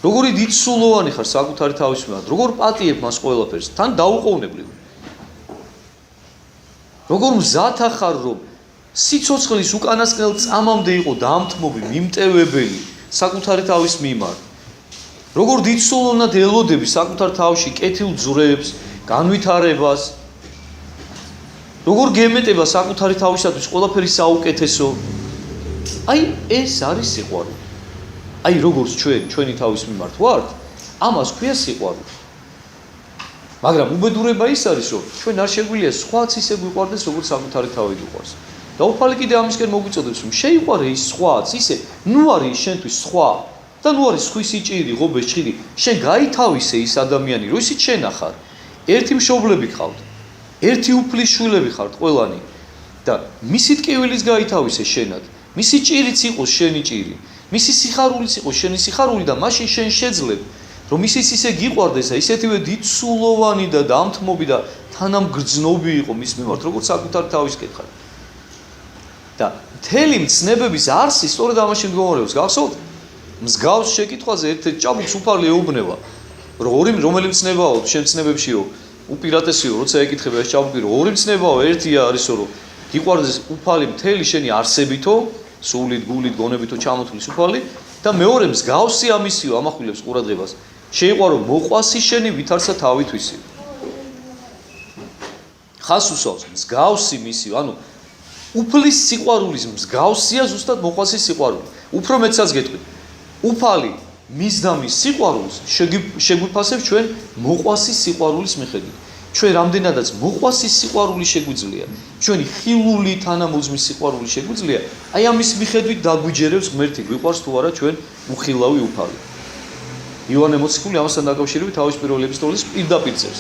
როგორი დიდსულოვანი ხარ საკუთარი თავის მიმართ, როგორ პატიებ მას ყველაფერს, თან დაუყოვნებლივ. როგორ მზათა ხარ რომ სიცოცხლის უკანასკნელ წამამდე იყო დამთმობი, მიმტევებელი საკუთარი თავის მიმართ. როგორ დიდსულოვნად ელოდები საკუთარ თავში კეთილ ძვრებს, განვითარებას. როგორ გემეტება საკუთარი თავისათვის ყველაფერი საუკეთესო. აი ეს არის სიყვარული. აი როგორც ჩვენი თავის მიმართ ვართ, ამას ქვია სიყვარული. მაგრამ უბედურება ის არის, რომ ჩვენ არ შეგვიძლია სხვაც ისე გვიყვარდეს, როგორც საკუთარი თავი გვიყვარს. და უფალი კიდე ამისკენ მოგვიწოდებს, რომ შეიყვარე ის სხვაც ისე, ნუ არის შენთვის სხვა და ნუ არის სხვისი სიჭირი, ღობე, ჭირი. შენ გაითავისე ის ადამიანი, რომ ისიც შენ ახარ. ერთი მშობლები ხავთ, ერთი უფლის შვილები ხართ ყველანი და მისი ტკივილის გაითავისე შენად. მისი ჭირიც იყოს შენი ჭირი, მისი სიხარულიც იყოს შენი სიხარული და მაშინ შენ შეძლებ, რომ ისიც ისე გიყვარდეს და ისეთივე დიდსულოვანი და დამთმობი და თანამგრძნობი იყო მის მიმართ, როგორც საკუთარი თავის კითხა. და მთელი მცნებების არსი სწორედ ამაში მდგომარეობს. გახსოვთ? მსგავს შეკითხვაზე ერთ-ერთ ჭაბუკს უფალი ეუბნება, რომ რომელი მცნებაო შენ მცნებებშიო, უპირატესიო, როცა ეკითხება ეს ჭაბუკი, რომ ორი მცნებაო, ერთია არისო, რომ გიყვარდეს უფალი მთელი შენი არსებითო, სულით, გულით, გონებითო ჩამოთვლის უფალი და მეორე მსგავსი ამისიო, ამახვილებს ყურადღებას. შეიყვარო მოყვასი შენი, ვითარცა თავითვისი. ხას უსვავს მსგავსი მისიო, ანუ უფლის სიყვარულის მსგავსია ზუსტად მოყვასის სიყვარული. უფრო მეცაც გეტყვით. უფალი მის და მის სიყვარულს შეგვიფასებს ჩვენ მოყვასის სიყვარულის მიხედვით. ჩვენ რამდენადაც მოყვასის სიყვარული შეგვიძლია, ჩვენი ხილული თანამოძმის სიყვარული შეგვიძლია, აი ამის მიხედვით დაგვიჯერებს ღმერთი გვიყვარს თუ არა ჩვენ უხილავი უფალი. იოანე მოციქული ამასთან დაკავშირებით თავის პირველ ეპისტოლეს პირდაპირ წერს.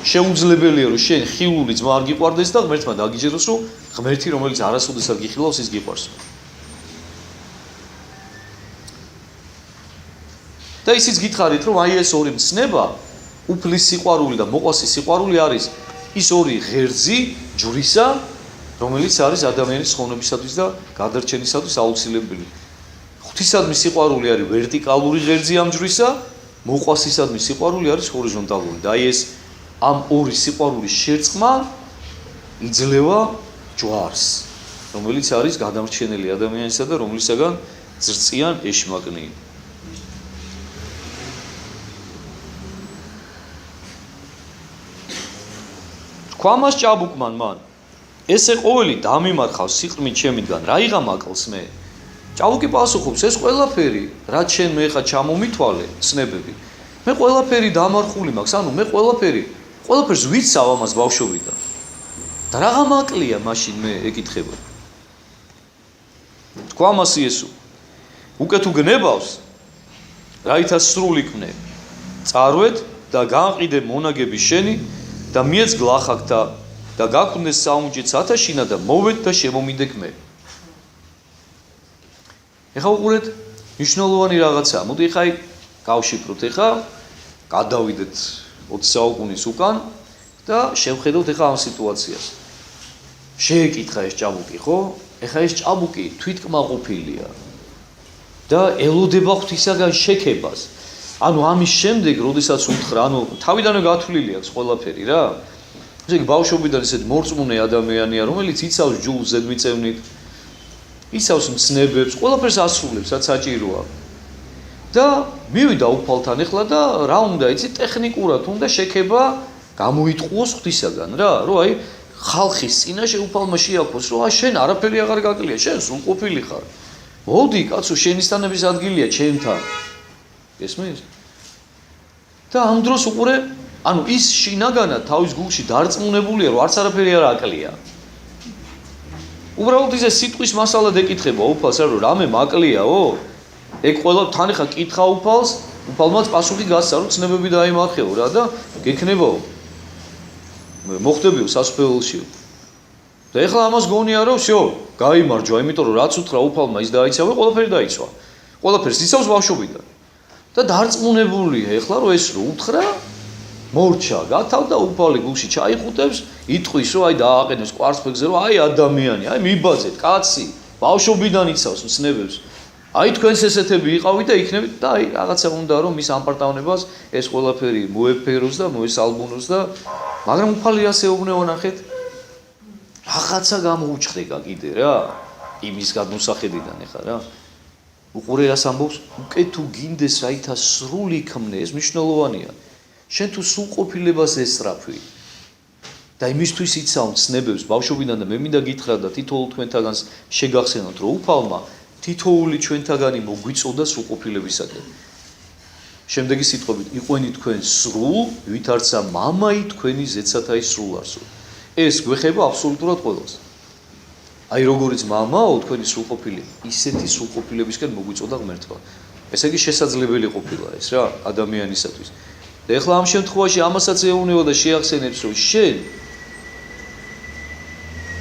შეუძლებელია რომ შენ ხილული ძმა არ გიყვარდეს და ღმერთმა დაგიჯეროს რომ ღმერთი რომელიც არასოდეს არ გიხილავს ის გიყვარს. და ისიც გითხარით რომ აი ეს ორი მცნება უფლის სიყვარული და მოყვასის სიყვარული არის ის ორი ღერძი ჯვრისა რომელიც არის ადამიანის ხოვნებისათვის და გადარჩენისათვის აუცილებელი. ღვთისადმი სიყვარული არის ვერტიკალური ღერძი ამ ჯვრისა, მოყვასისადმი სიყვარული არის ჰორიზონტალური. და აი ეს ამ ორი სიყვარულის შერწყმა იძლევა ჯვარს, რომელიც არის გადამრჩენელი ადამიანისა და რომლისაგან ზრწიან ეშმაკნი. ქვამას ჭაბუკმან მან ესე ყოველი დამიმარხავს სიყრმით ჩემიდან რა იღამ აკელს მე ჭაბუკი პასუხობს ეს ყველაფერი რაც შენ მე ხა ჩამომითვალე ცნებები მე ყველაფერი დამარხული მაქვს ანუ მე ყველაფერს ვიცავ ამას ბავშვობიდან და რაღა მაკლია მაშინ მე ეკითხება თქვა მას იესო უკეთ უგნებავს რაითაც სრული ქმნე წარვეთ და განყიდე მონაგები შენი და მიეც გლახაკთა და გაქვნდეს საუნჯე ცათაშინა და მოვედ და შემომიდეკ მე. ეხა უყურეთ მნიშვნელოვანი რაღაცაა. მოდი ეხა გავშიფროთ ეხა გადავიდეთ 20 საუკუნის უკან და შევხედოთ ეხა ამ სიტუაციას. შეეკითხა ეს ჭაბუკი, ხო? ეხა ეს ჭაბუკი თვითკმაყოფილია და ელოდება ღვთისაგან შექებას. ანუ ამის შემდეგ, როდესაც უთხრა, ანუ თავიდანვე გათვლილი აქვს ყველაფერი რა. ესე იგი ბავშვობიდან ესეთ მორწმუნე ადამიანია, რომელიც იცავს ჯულს ზედმიწევნით, იცავს მცნებებს, ყველაფერს ასრულებს, რაც საჭიროა. და მივიდა უფალთან ახლა და რა უნდა იცი, ტექნიკურად უნდა შექება გამოიტყუოს ღვთისაგან რა, რომ აი ხალხის წინაშე უფალმა შეაქოს, რომ აი შენ არაფერი აღარ გაკლია, შენ სრულყოფილი ხარ. მოდი, კაცო, შენისთანების ადგილია ჩემთან. ესმის? და ამ დროს უყურე, ანუ ის შინაგანად თავის გულში დარწმუნებულია, რომ არც არაფერი არ აკლია. უბრალოდ ისე სიტყვის მასალად ეკითხება უფალს, რომ რამე მაკლიაო? ეგ ყველა თან ხა კითხა უფალს, უფალმაც პასუხი გასცა, რომ ცნებები დაიმარხეო რა და გექნებაო. მოხდებიო სასუფეველშიო. და ეხლა ამას გონია, რომ всё, გაიმარჯვა, იმიტომ რომ რაც უთხრა უფალმა ის დაიცავე, ყველაფერი დაიცვა. ყველაფერს იცავს ბავშვობიდან. და დარწმუნებულია ეხლა რომ ეს რო უთხრა მორჩა გათავდა უფალი გულში ჩაიხუტებს იტყვის რომ აი დააყენებს კვარცხლბეკზე რომ აი ადამიანი აი მიბაძეთ კაცი ბავშვობიდან იცავს მცნებებს აი თქვენს ესეთები იყავით და იქნებით და აი რაღაცა უნდა რომ მის ამპარტავნებას ეს ყველაფერი მოეფეროს და მოესალბუნოს და მაგრამ უფალი ასეუბნეო ნახეთ რაღაცა გამოუჩხრეკა კიდე რა იმის გადმოსახედიდან ეხა რა უყურე რას ამბობს უკეთ თუ გინდეს რაითა სრული ქმნე ეს მნიშვნელოვანია შენ თუ სრულყოფილებას ესწრაფვი და იმისთვის იცავ ცნებებს ბავშვობიდან და მე მინდა გითხრა და თითოეულ თქვენთაგანს შეგახსენოთ რომ უფალმა თითოეული ჩვენთაგანი მოგვიწოდა სრულყოფილებისაკენ შემდეგი სიტყვებით იყვენი თქვენ სრულ ვითარცა მამაი თქვენი ზეცათაი სრულარსო ეს გვეხება აბსოლუტურად ყველას აი როგორიც მამაო თქვენი სრულყოფილი ისეთი სრულყოფილებისკენ მოგვიწოდა ღმერთმა ესე იგი შესაძლებელი ყოფილა ეს რა ადამიანისათვის და ეხლა ამ შემთხვევაში ამასაც ეუბნება და შეახსენებს რომ შენ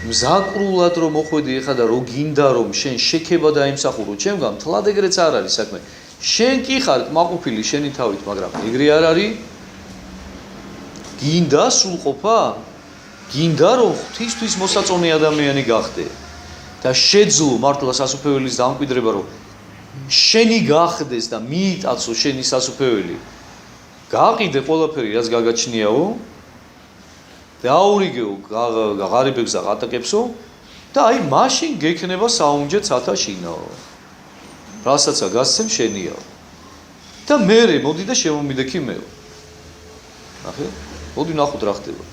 მზაკრულად რომ მოხვედი ეხლა და რო გინდა რომ შენ შექება დაიმსახურო ჩემგან თლად ეგრეც არ არის საქმე შენ კი ხარ კმაყოფილი შენი თავით მაგრამ ეგრე არ არის გინდა სრულყოფა გინდა რომ ღვთისთვის მოსაწონი ადამიანი გახდე და შეძლო მართლა სასუფეველის დამკვიდრება რომ შენი გახდეს და მიიტაცო შენი სასუფეველი გააყიდე ყველაფერი რაც გაგაჩნიაო დააურიგეო ღარიბებს და ყატაკებსო და აი მაშინ გექნება საუნჯე ცათაშინაო რასაც გასცემ შენიაო და მერე მოდი და შემომიდექი მეო ნახე მოდი ნახოთ რა ხდება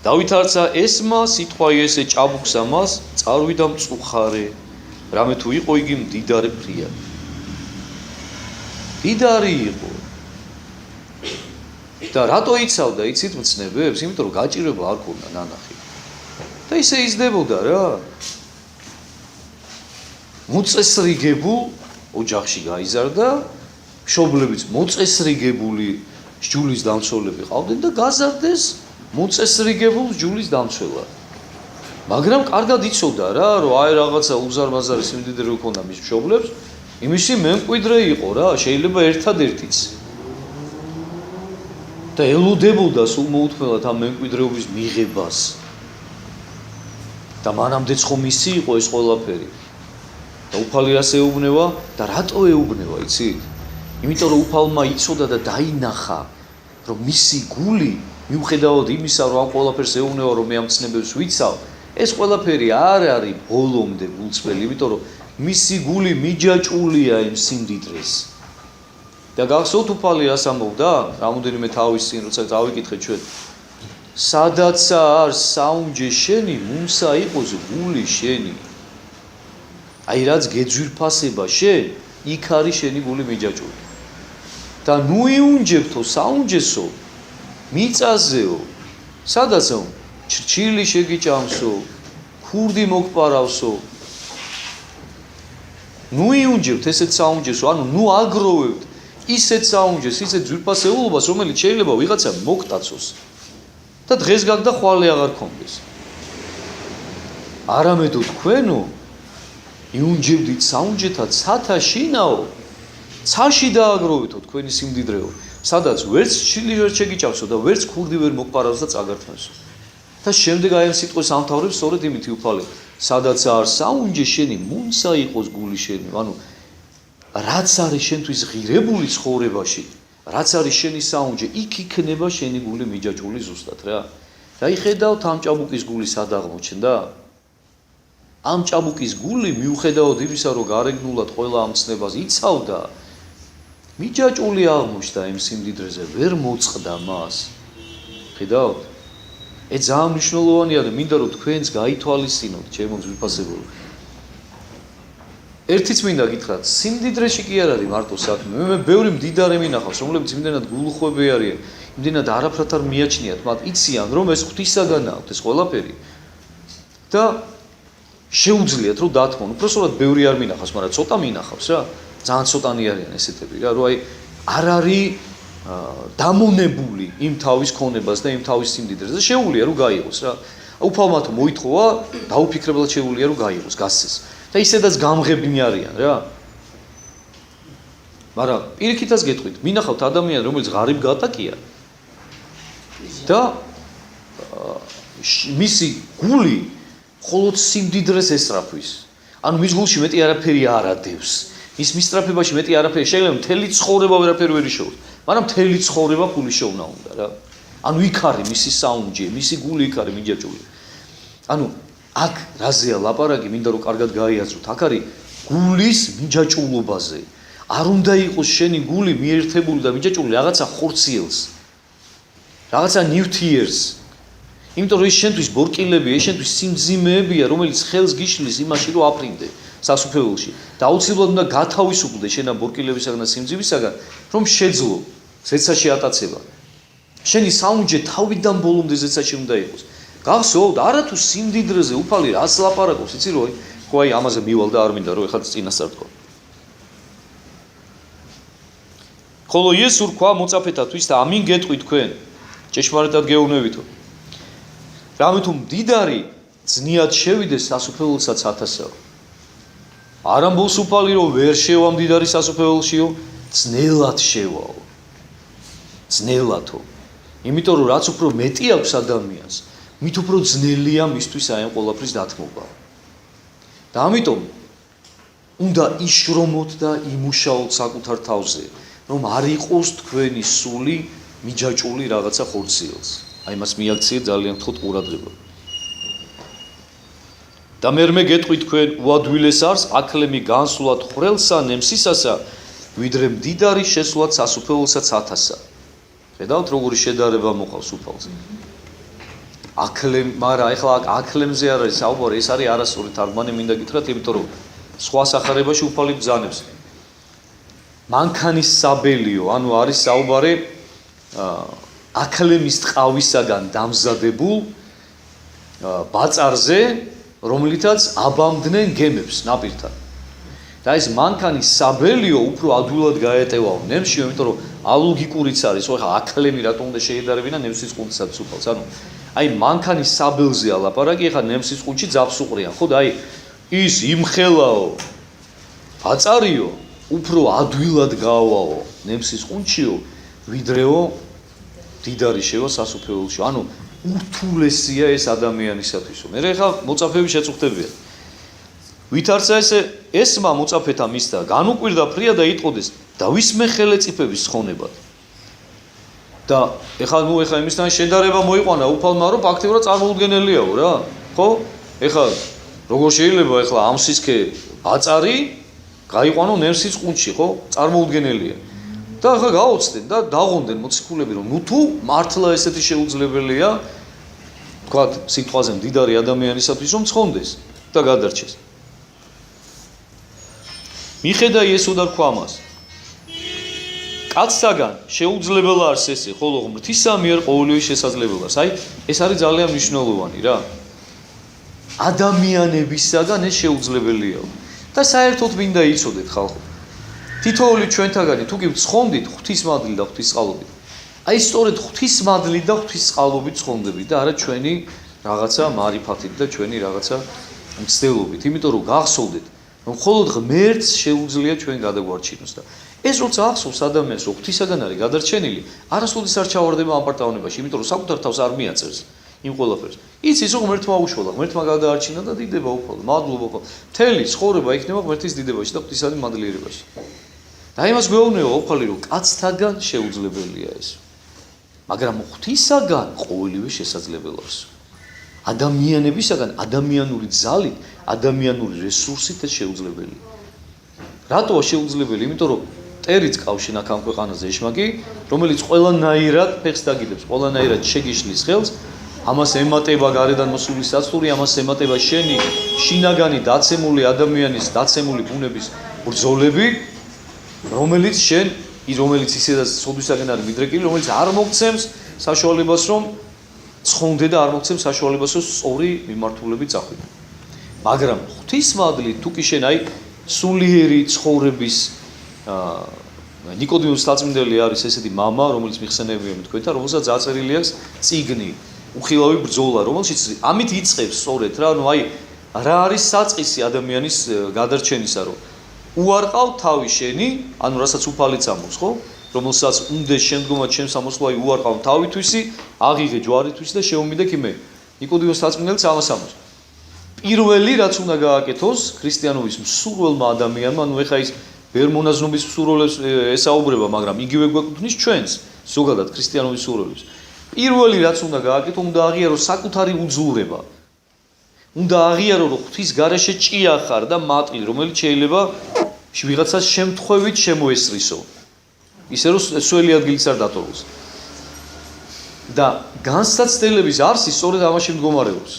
დავით არცა ესმა სიტყვა ესე ჭაბუკს ამას წარვიდა მწუხარე რამე თუ იყო იგი მდიდარი ფრიანი დიდარი იყო და რატო იცავდა იცით მცნებებს იმიტომ რომ გაჭირება არ ქონდა ნანახი და ისე იზრდებოდა რა მოწესრიგებულ ოჯახში გაიზარდა მშობლებიც მოწესრიგებული ჯულის დამცველები ყავდნენ და გაზარდეს მოწესრიგებულ ჯულის დამცველად. მაგრამ კარგად იცოდა რა, რომ აი რაღაცა უზარმაზარი სიმდიდრე უქონდა მის მშობლებს, იმისი მემკვიდრე იყო რა, შეიძლება ერთადერთიც. და ელოდებოდა სულ მოუთმელად ამ მემკვიდრეობის მიღებას. და მანამდეც ხომ ისი იყო ეს ყველაფერი. და უფალი ასე ეუბნება და რატო ეუბნება, იცით? იმიტომ რომ უფალმა იცოდა და დაინახა, რომ მისი გული მიუხედავად იმისა, რომ ამ ყველაფერს ეუბნება, რომ მე ამ ცნებებს ვიცავ, ეს ყველაფერი არ არის ბოლომდე გულწრფელი, იმიტომ რომ მისი გული მიჯაჭვულია იმ სიმდიდრეს. და გახსოვთ უფალი რას ამბობდა? რამოდენიმე თავის წინ როცა დავიკითხეთ ჩვენ. სადაცა არ საუნჯე შენი, მუნსა იყოს გული შენი. აი რაც გეძვირფასება შენ, იქ არის შენი გული მიჯაჭვული. და ნუ იუნჯებთო საუნჯესო, მიწაზეო, სადაცო ჩრჩილი შეგიჭამსო, ქურდი მოგპარავსო. ნუ იუნჯებთ ესეთ საუნჯესო, ანუ ნუ აგროვებთ ისეთ საუნჯეს, ისეთ ძვირფასეულობას, რომელიც შეიძლება ვიღაცა მოგტაცოს. და დღეს გაგდა ხვალე აღარ გქონდეს. არამედ თქვენო იუნჯებდით საუნჯეთა ცათა შინაო, ცაში დააგროვეთო თქვენი სიმდიდრეო, სადაც ვერც ჩრჩილი ვერ შეგიჭამსო და ვერც ქურდი ვერ მოგპარავს და წაგართმევსო. და შემდეგ აი ამ სიტყვის ამთავრებს სწორედ იმით უფალი, სადაც არ საუნჯე შენი, მუნსა იყოს გული შენი, ანუ რაც არის შენთვის ღირებული ცხოვრებაში, რაც არის შენი საუნჯე, იქ იქნება შენი გული მიჯაჭვული ზუსტად რა. რაი ხედავთ ამ ჭაბუკის გული სად აღმოჩნდა? ამ ჭაბუკის გული მიუხედავად იმისა, რომ გარეგნულად ყველა ამ ცნებას იცავდა, მიჯაჭვული აღმოჩნდა იმ სიმდიდრეზე, ვერ მოწყდა მას. ხედავთ? ძალიან მნიშვნელოვანია და მინდა რომ თქვენს გაითვალისწინოთ, ჩემო ძვირფასებულო. ერთიც მინდა გითხრათ, სიმდიდრეში კი არ არის მარტო საქმე. მე ბევრი მდიდარი მინახავს, რომლებიც იმდენად გულუხვები არიან, იმდენად არაფრად არ მიაჩნიათ, მათ იციან, რომ ეს ღვთისაგან აქვს ეს ყველაფერი. და შეუძლიათ რომ დათმონ. უბრალოდ ბევრი არ მინახავს, მაგრამ ცოტა მინახავს რა. ძალიან ცოტანი არიან ესეთები რა, რომ აი არ არის დამონებული იმ თავის ქონებას და იმ თავის სიმდიდრეს და შეუძლია რომ გაიღოს რა. უფალმა თუ მოითხოვა, დაუფიქრებლად შეუძლია რომ გაიღოს, გასცეს. და ისედაც გამღებნი არიან რა. მაგრამ პირიქითაც გეტყვით, მინახავთ ადამიანი, რომელიც ღარიბ გატაკია და მისი გული მხოლოდ სიმდიდრეს ესწრაფვის. ანუ მის გულში მეტი არაფერი არ ადევს. მის მისწრაფებაში მეტი არაფერი შეიძლება მთელი ცხოვრება ვერაფერი ვერ იშოვოს, მაგრამ მთელი ცხოვრება გულიშოვნა უნდა რა. ანუ იქ არის მისი საუნჯე, მისი გული იქ არის მიჯაჭვული. ანუ აქ რაზეა ლაპარაკი, მინდა რომ კარგად გაიაზროთ. აქ არის გულის მიჯაჭვულობაზე. არ უნდა იყოს შენი გული მიერთებული და მიჯაჭვული რაღაცა ხორციელს, რაღაცა ნივთიერს. იმიტომ რომ ეს შენთვის ბორკილებია, ეს შენთვის სიმძიმეებია, რომელიც ხელს გიშლის იმაში, რომ აფრინდე სასუფეველში. და აუცილებლად უნდა გათავისუფლდე შენ ამ ბორკილებისაგან და სიმძიმისაგან, რომ შეძლო ზეცაში ატაცება. შენი საუნჯე თავიდან ბოლომდე ზეცაში უნდა იყოს. გახსოვთ, არათუ სიმდიდრეზე უფალი რას ლაპარაკობს, იცი რომ ხო აი ამაზე მივალ და არ მინდა რომ ეხლა წინასწარ თქვა. ხოლო იესო რქვა მოწაფეთათვის და ამინ გეტყვი თქვენ, ჭეშმარიტად გეუბნებითო. რამე თუ მდიდარი ძნიად შევიდეს სასუფეველსაც ათასაო. არ ამბობს უფალი რომ ვერ შევა მდიდარი სასუფეველშიო, ძნელად შევაო. ძნელათო. იმიტომ რომ რაც უფრო მეტი აქვს ადამიანს, მით უფრო ძნელია მისთვის აი ამ ყველაფრის დათმობა. და ამიტომ უნდა იშრომოთ და იმუშაოთ საკუთარ თავზე, რომ არ იყოს თქვენი სული მიჯაჭვული რაღაცა ხორციელს. აი მას მიაქციეთ ძალიან გთხოვთ ყურადღება. და მე გეტყვი თქვენ უადვილეს არს აკლემი განსვლად ხრელსა ნემსისასა, ვიდრე მდიდარი შესვლად სასუფეველსაც ათასა. ხედავთ როგორი შედარება მოყავს უფალზე. მაგრამ ეხლა აკლემზე არ არის საუბარი, ეს არის არასწორი თარგმანი, მინდა გითხრათ, იმიტომ რომ სხვა სახარებაში უფალი ბრძანებს. მანქანის საბელიო, ანუ არის საუბარი აკლემის ტყავისაგან დამზადებულ ბაწარზე, რომლითაც აბამდნენ გემებს ნაპირთან. და ეს მანქანის საბელიო უფრო ადვილად გაეტევაო ნემსში, იმიტომ რომ ალოგიკურიც არის, ხო, ეხლა აკლემი რატომ უნდა შეედარებინა ნემსის ყუნწსაც უფალს, ანუ აი მანქანის საბელზე ალაპარაკი, ეხლა ნემსის ყუნჩი ძაბს უყრიან, ხო და აი ის იმხელაო აწარიო, უფრო ადვილად გავაო ნემსის ყუნჩიო, ვიდრეო დიდარი შევა სასუფეველში. ანუ ურთულესია ეს ადამიანისათვისო. მე ეხლა მოწაფეები შეწუხდებიან. ვითარცა ესმა მოწაფეთა მისთა, განუკვირდა ფრია და იტყოდეს დავის მე ხელეწიფების ცხონებად. და ეხლა იმისთან შედარება მოიყვანა უფალმა, რომ ფაქტიურად წარმოუდგენელიაო რა. ხო? ეხლა როგორ შეიძლება ეხლა ამ სისქე აწარი გაიყვანო ნემსის ყუნჩი, ხო? წარმოუდგენელია. და ახლა გაოცდნენ და დაღონდნენ მოციქულები, რომ ნუ თუ მართლა ესეთი შეუძლებელია, თქვათ, სიტყვაზე მდიდარი ადამიანისათვის რომ ცხონდეს და გადარჩეს. მიხედა იესო და რქვა მას. კაცსაგან შეუძლებელა არს ესე, ხოლო ღმრთისა მიერ ყოველივე შესაძლებელია. აი, ეს არის ძალიან მნიშვნელოვანი რა. ადამიანებისაგან ეს შეუძლებელია. და საერთოდ მინდა იცოდეთ ხალხო. თითოეული ჩვენთაგანი თუ კი ცხონდით ღვთისმადლით და ღვთისწყალობით. აი სწორედ ღვთისმადლით და ღვთისწყალობით ცხონდებით და არა ჩვენი რაღაცა მარიფათით და ჩვენი რაღაცა მცდელობით. იმიტომ რომ გახსოვდეთ, რომ მხოლოდ ღმერთს შეუძლია ჩვენ გადაგვარჩინოს და ეს როცა ახსოვს ადამიანს, რომ ღვთისაგან არის გადარჩენილი, არასოდეს არ ჩავარდება ამ პარტავნებაში, იმიტომ რომ საკუთარ თავს არ მიაწერს იმ ყველაფერს. იცის რომ ღმერთმა უშველა, ღმერთმა გადაარჩინა და დიდება უფალო, მადლობა უფალო. მთელი ცხოვრება იქნება ღმერთის დიდებაში და ღვთისადმი მადლიერებაში. და იმას გვეუბნება უფალი, რომ კაცთაგან შეუძლებელია ეს. მაგრამ ღვთისაგან ყოველივე შესაძლებელობს. ადამიანებისაგან ადამიანური ძალით, ადამიანური რესურსით ეს შეუძლებელია. რატოა შეუძლებელი? იმიტომ რომ ტერიც ყავშენ აქ ამ ქვეყანაზე ეშმაკი, რომელიც ყველანაირად ფეხს დაგიდებს, ყველანაირად შეგიშლის ხელს, ამას ემატება გარედან მოსული საცური, ამას ემატება შენი შინაგანი დაცემული ადამიანის, დაცემული ბუნების ბრძოლები, რომელიც ისედაც სოდვისაგან არის მიდრეკილი, რომელიც არ მოგცემს საშუალებას, რომ ცხონდე და არ მოგცემს საშუალებას, რომ სწორი მიმართულებით წახვიდე. მაგრამ ღვთისმადლით თუ კი შენ აი სულიერი ცხოვრების ნიკოდიმოს თაწმინდელი არის ესეთი მამა, რომელიც მიხსენებია თქვენთან, რომელსაც აწერილი აქვს წიგნი, უხილავი ბრძოლა, რომელშიც ამით იწყებს სწორედ რა, ანუ აი რა არის საწყისი ადამიანის გადარჩენისა, რომ უარყავ თავი შენი, ანუ რასაც უფალი წამოს, ხო? რომელსაც უნდა შემდგომად ჩემს ამოსვლა უარყავ თავითვისი, აღიღე ჯვარითვისი და შეუმიდე კი მე. ნიკოდიმოს თაწმინდელიც ამას ამბობს. პირველი რაც უნდა გააკეთოს ქრისტიანობის მსურველმა ადამიანმა, ანუ ეხა ის ვერ მონაზვნობის მსურველებს ესაუბრება, მაგრამ იგივე გვეკუთვნის ჩვენს, ზოგადად ქრისტიანობის მსურველებს. პირველი რაც უნდა გააკეთო, უნდა აღიარო საკუთარი უძლურება. უნდა აღიარო, რომ ღვთის გარეშე ჭია ხარ და მატლი, რომელიც შეიძლება ვიღაცას შემთხვევით შემოესრისო. ისე რომ სველი ადგილიც არ დატოვოს. და განსაცდელების არსი სწორედ ამაში მდგომარეობს.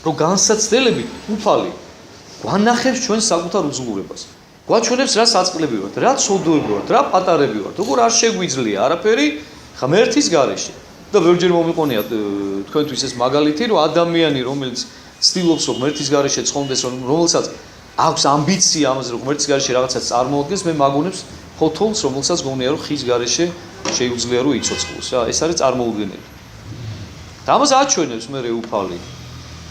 რომ განსაცდელებით უფალი გვანახებს ჩვენ საკუთარ უძლურებას. გვაჩვენებს რა საწყლები ვართ, რა ცოდოები ვართ, რა პატარები ვართ, როგორ არ შეგვიძლია არაფერი ღმერთის გარეშე. და ბევრჯერ მომიყონია თქვენთვის ეს მაგალითი, რომ ადამიანი, რომელიც ცდილობს რომ ღმერთის გარეშე ცხონდეს, რომელსაც აქვს ამბიცია ამაზე, რომ ღმერთის გარეშე რაღაცას წარმოადგენს, მე მაგონებს ფოთოლს, რომელსაც გონია რომ ხის გარეშე შეუძლია რომ იცოცხლოს რა, ეს არის წარმოუდგენელი. და ამას აჩვენებს მე უფალი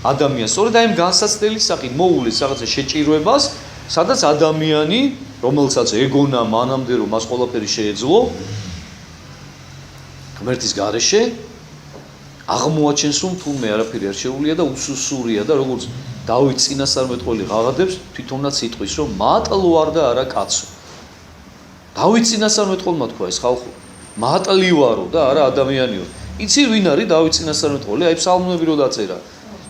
ადამიანს, სწორედ აი ამ განსაცდელის სახით მოუვლის რაღაცა შეჭირვებას, სადაც ადამიანი, რომელსაც ეგონა მანამდე რომ მას ყველაფერი შეეძლო, ღმერთის გარეშე აღმოაჩენს რომ თუნმე არაფერი არ შეუძლია და უსუსურია და როგორც დავით წინასწარმეტყველი ღაღადებს, თვითონაც იტყვის რომ მატლ ვარ და არა კაცო. დავით წინასწარმეტყველმა თქვა ეს ხალხო, მატლი ვარო და არა ადამიანიო. იცი ვინ არის დავით წინასწარმეტყველი? აი ფსალმები რო დაწერა.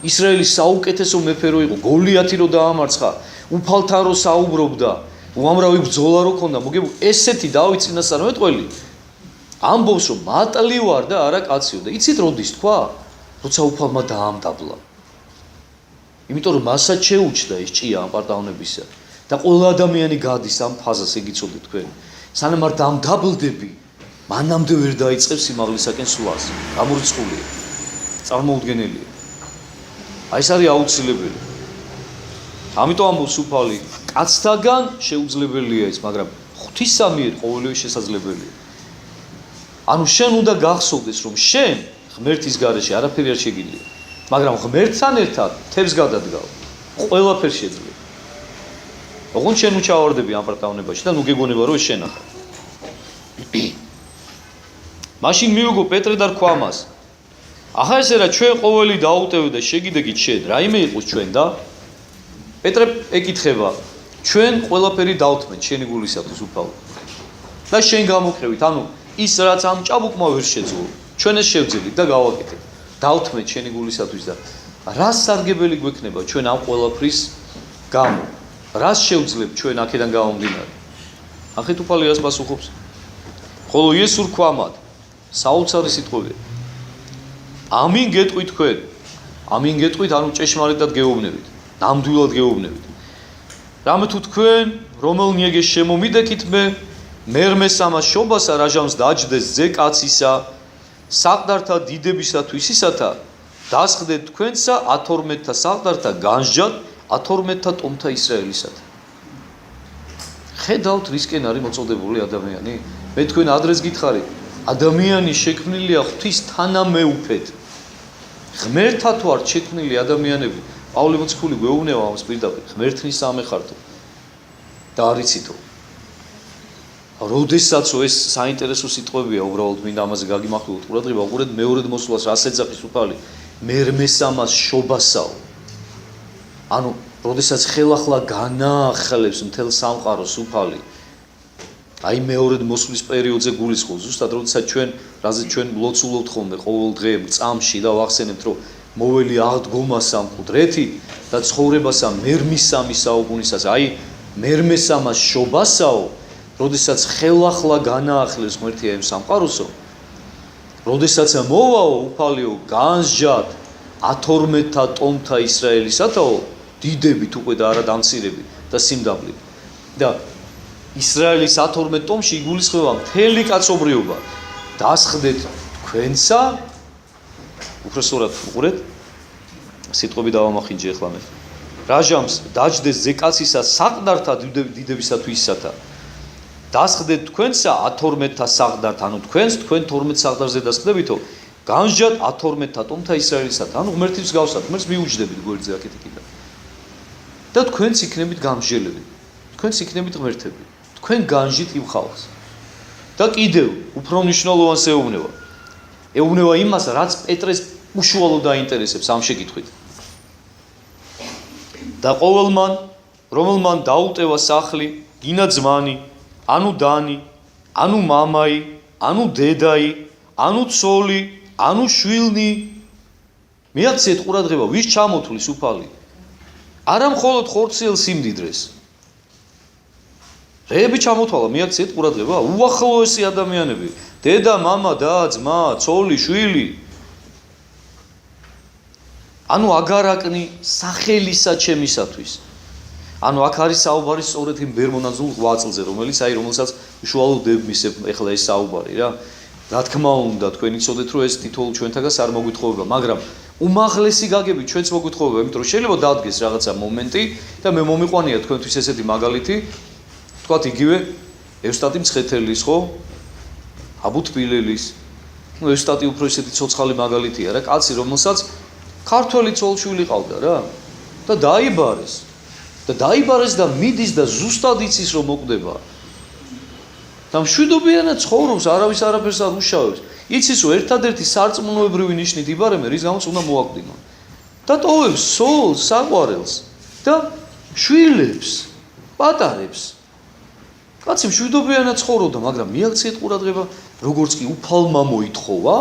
ისრაელის საუკეთესო მეფე რო იყო, გოლიათი რო დაამარცხა, უფალთან რო საუბრობდა, უამრავი ბრძოლა რო ქონდა, მოგებულ ესეთი დავით წინასწარმეტყველი ამბობს რომ მატლი ვარ და არა კაციო და იცით როდის თქვა? როცა უფალმა დაამდაბლა. იმიტომ რომ მასაც შეუჩდა ეს ჭია ამ პარტავნებისა და ყველა ადამიანი გადის ამ ფაზას, ეგიცოდეთ თქვენ. სანამ არ დამდაბლდები, მანამდე ვერ დაიწყებს სიმაღლისაკენ სვლას. გამორიცხულია. წარმოუდგენელია. აი ეს არის აუცილებელი. ამიტომ ამბობს უფალი, კაცთაგან შეუძლებელია ის, მაგრამ ღვთისა მიერ ყოველივე შესაძლებელია. ანუ შენ უნდა გახსოვდეს, რომ შენ ღმერთის გარეშე არაფერი არ შეგიძლია, მაგრამ ღმერთთან ერთად თებს გადადგავ. ყველაფერს შეძლებ. ოღონდ შენ უჩავარდები ამ პროტავნებაში და ნუ გეგონება რომ შენახა. მაშინ მიუგო პეტრე და რქვა მას. ახლა ესე რა ჩვენ ყოველი დაუტევ და შეგიდეგით შენ, რაიმე იყოს ჩვენ და პეტრე ეკითხება, ჩვენ ყველაფერი დავთმეთ შენი გულისათვის უფალო. და შენ გამოკრევით, ანუ ის რაც ამ ჭაბუკმა ვერ შეძლო, ჩვენ ეს შევძელით და გავაკეთეთ. დავთმეთ შენი გულისათვის და რას სარგებელი გვექნება ჩვენ ამ ყველაფრის გამო? რას შევძლებთ ჩვენ აქედან გამომდინარე? ახეთ უფალი რას პასუხობს? ხოლო იესო რქვა მათ, საოცარი სიტყვებია. ამინ გეტყვით თქვენ. ამინ გეტყვით, ანუ ჭეშმარიტად გეუბნებით, ნამდვილად გეუბნებით. რამე თუ თქვენ რომელ ნიეგეს შემომიდექით მერმეს ამას შობასა რაჟამს დაჯდეს ძე კაცისა საყდართა დიდებისათვის ისათა დასხდეთ თქვენსა 12-თა საყდართა განსჯად 12-თა ტომთა ისრაელისათა. ხედავთ რისკენ არის მოწოდებული ადამიანი? მე თქვენ ადრეს გითხარით, ადამიანი შექმნილია ღვთის თანამეუფედ. ღმერთად ვარ შექმნილი ადამიანები. პავლე მოციქული გვეუბნება ამას პირდაპირ, ღმერთნის სამეხართო. და არიცითო. როდესაც ეს საინტერესო სიტყვებია, უბრალოდ მინდა ამაზე გაგიმახვილოთ ყურადღება, უყურეთ მეორედ მოსვლას რას ეძახის უფალი? მერმესამას შობასაო. ანუ, როდესაც ხელახლა განაახლებს მთელ სამყაროს უფალი, აი მეორედ მოსვლის პერიოდზე გულისხმობს, ზუსტად როდესაც ჩვენ, რაზეც ჩვენ ლოცულობთ ხოლმე ყოველ დღე წამში და ვახსენებთ, რომ მოველი აღდგომასა მკვდრეთი და ცხოვრებასა მერმისამის საუკუნისას, აი მერმესამას შობასაო, როდესაც ხელახლა განაახლებს ღმერთი ამ სამყაროსო, როდესაც მოვაო უფალიო განსჯად 12-თა ტომთა ისრაელისათაო, დიდებით უკვე და არა დამცირებით და სიმდაბლით. და ისრაელის 12 ტომში იგულისხმება მთელი კაცობრიობა. დასხდეთ თქვენსა, უბრალოდ უყურეთ, სიტყვები დავამახინჯე ახლა მე. რაჟამს დაჯდეს ძე კაცისა საყდართა დიდებისათვის ისათა. დასხდეთ თქვენსა 12-თა საყდართ, ანუ თქვენ 12 საყდარზე დასხდებითო, განსჯად 12-თა ტომთა ისრაელისათა. ანუ ღმერთის გავსად, ღმერთს მიუჯდებით გვერდზე აქეთ იქიდან. და თქვენც იქნებით გამსჯელები. თქვენც იქნებით ღმერთები. თქვენ განჯით იმ ხალხს. და კიდევ უფრო მნიშვნელოვანს ეუბნება. ეუბნება იმას, რაც პეტრეს უშუალოდ დაინტერესებს ამ შეკითხვით. და ყოველმან, რომელმან დაუტევა სახლი, გინა ძმანი, ანუ დანი, ანუ მამაი, ანუ დედაი, ანუ ცოლი, ანუ შვილნი, მიაქციეთ ყურადღება, ვის ჩამოთვლის უფალი? არა მხოლოდ ხორციელ სიმდიდრეს. რეები ჩამოთვალა, მიაქციეთ ყურადღება, უახლოესი ადამიანები, დედა, მამა, და, ძმა, ცოლი, შვილი. ანუ აგარაკნი სახელისა ჩემისათვის. ანუ აქ არის საუბარი სწორედ იმ ბერმონაზულ ღვაწლზე, რომელსაც უშუალოდ დევმისებ ეხლა ეს საუბარი რა. რა თქმა უნდა, თქვენ იცოდეთ, რომ ეს თითოეულ ჩვენთაგას არ მოგვითხოვება, მაგრამ უმაღლესი გაგებით ჩვენც მოგვითხოვება, იმიტომ რომ შეიძლება დადგეს რაღაცა მომენტი და მე მომიყვანია თქვენთვის ესეთი მაგალითი, თქვათ იგივე ევსტატი მცხეთელის, ხო? აბუთბილელის. ნუ ევსტატი უფრო ესეთი ცოცხალი მაგალითია რა, კაცი, რომელსაც ქართველი ცოლშვილი ყავდა რა და დაიბარეს. და დაიბარეს და მიდის და ზუსტად იცის რომ მოკვდება. და მშვიდობიანად ცხოვრობს, არავის არაფერს არ უშავებს. იცის რომ ერთადერთი სარწმუნოებრივი ნიშნით იბარემე, რის გამოც უნდა მოაკვდინონ. და ტოვებს სოლს, საყვარელს და შვილებს, პატარებს. კაცი მშვიდობიანად ცხოვრობდა, მაგრამ მიაქციეთ ყურადღება, როგორც კი უფალმა მოითხოვა,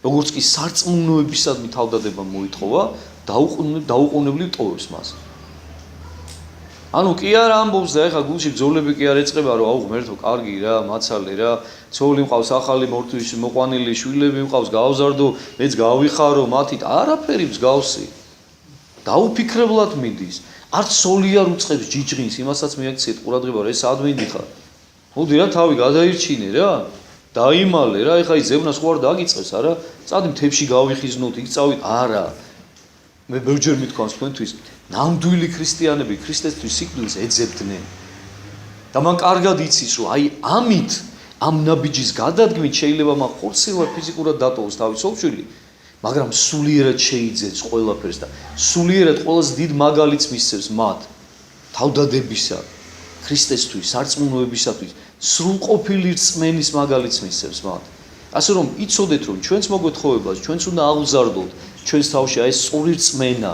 როგორც კი სარწმუნოებისადმი თავდადება მოითხოვა, დაუყოვნებლივ ტოვებს მას. ანუ კი არ ამბობს და ეხა გულში ბრძოლები კი არ ეწყება, რომ აუ ღმერთო, კარგი რა, მაცალე რა, ცოლი მყავს, ახალი მორთვის მოყვანილი, შვილები მყავს, გავზარდო, მეც გავიხარო, მათით არაფერი მსგავსი. დაუფიქრებლად მიდის. არც სოლი არ უწყებს ჯიჯღინს, იმასაც მიაქციეთ ყურადღება, რომ ეს ადმინდი ხარ. მოდი რა, თავი გადაირჩინე რა, დაიმალე რა, ეხა ის ზევნას ხო არ დაგიწყებს, არა? წადი მთებში გავიხიზნოთ, იქ წავით, არა. მე ბევრჯერ მithქვამს თქვენთვის, ნამდვილი ქრისტიანები ქრისტესთვის სიკვდილს ეძებდნენ. და მან კარგად იცის, რომ აი ამით ამ ნაბიჯის გადადგმით შეიძლება მაგ ხორცილად ფიზიკურად დატოვოს თავის ოფშვილი, მაგრამ სულიერად შეიძენს ყველაფერს და სულიერად ყველაზე დიდ მაგალითს მისცემს მათ თავდადებისა, ქრისტესთვის, სარწმუნოებისათვის, სრულყოფილი რწმენის მაგალითს მისცემს მათ. ასე რომ იცოდეთ, რომ ჩვენს მოგვეთხოვებას, ჩვენს უნდა აღზარდოთ ჩვენს თავში აი ეს სწორი რწმენა,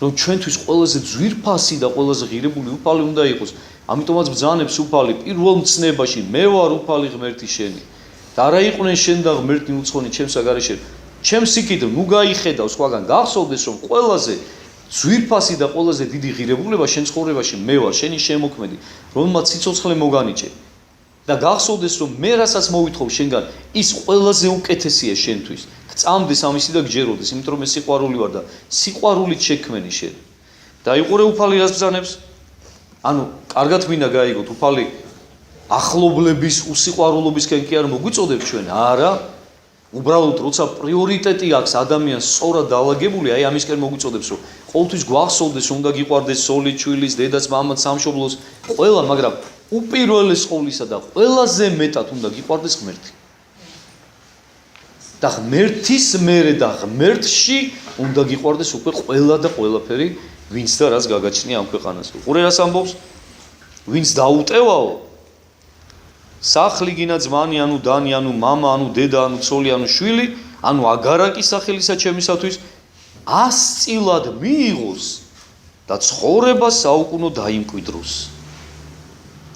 რომ ჩვენთვის ყველაზე ძვირფასი და ყველაზე ღირებული უფალი უნდა იყოს. ამიტომაც ბრძანებს უფალი პირველ მცნებაში, მე ვარ უფალი ღმერთი შენი. და არა იყვნენ შენ და ღმერთი უცხონი ჩემსა გარეშე. ჩემს იქით ნუ გაიხედავ სხვაგან გახსოვდეს, რომ ყველაზე ძვირფასი და ყველაზე დიდი ღირებულება შენ ცხოვრებაში მე ვარ, შენი შემოქმედი, რომელმაც სიცოცხლე მოგანიჭე. და გახსოვდეს, რომ მე რასაც მოვითხოვ შენგან, ის ყველაზე უკეთესია შენთვის. გწამდეს ამისი და გჯეროდეს, იმიტომ რომ მე სიყვარული ვარ და სიყვარულით შექმენი შენ. და იყურე უფალი რას ბრძანებს? ანუ კარგად მინდა გაიგოთ, უფალი ახლობლების უსიყვარულობისკენ კი არ მოგვიწოდებს ჩვენ, არა. უბრალოდ როცა პრიორიტეტი აქვს ადამიანს სწორად დაალაგებული, აი ამისკენ მოგვიწოდებს, რომ ყოველთვის გვახსოვდეს, რომ უნდა გიყვარდეს სოლი, ჩვილის, დედაც, მამაც, სამშობლოს, ყველა, მაგრამ უპირველეს ყოვლისა და ყველაზე მეტად უნდა გიყვარდეს ღმერთი. და ღმერთის მერე და ღმერთში უნდა გიყვარდეს უკვე ყველა და ყველაფერი, ვინც და რაც გაგაჩნია ამ ქვეყანას. უყურე რას ამბობს? ვინც დაუტევაო, სახლი გინა ძმანი, ანუ დანი, ანუ მამა, ანუ დედა, ანუ ცოლი, ანუ შვილი, ანუ აგარაკი სახელისა ჩემისათვის, 100 წილად მიიღოს და ცხოვრება საუკუნო დაიმკვიდროს.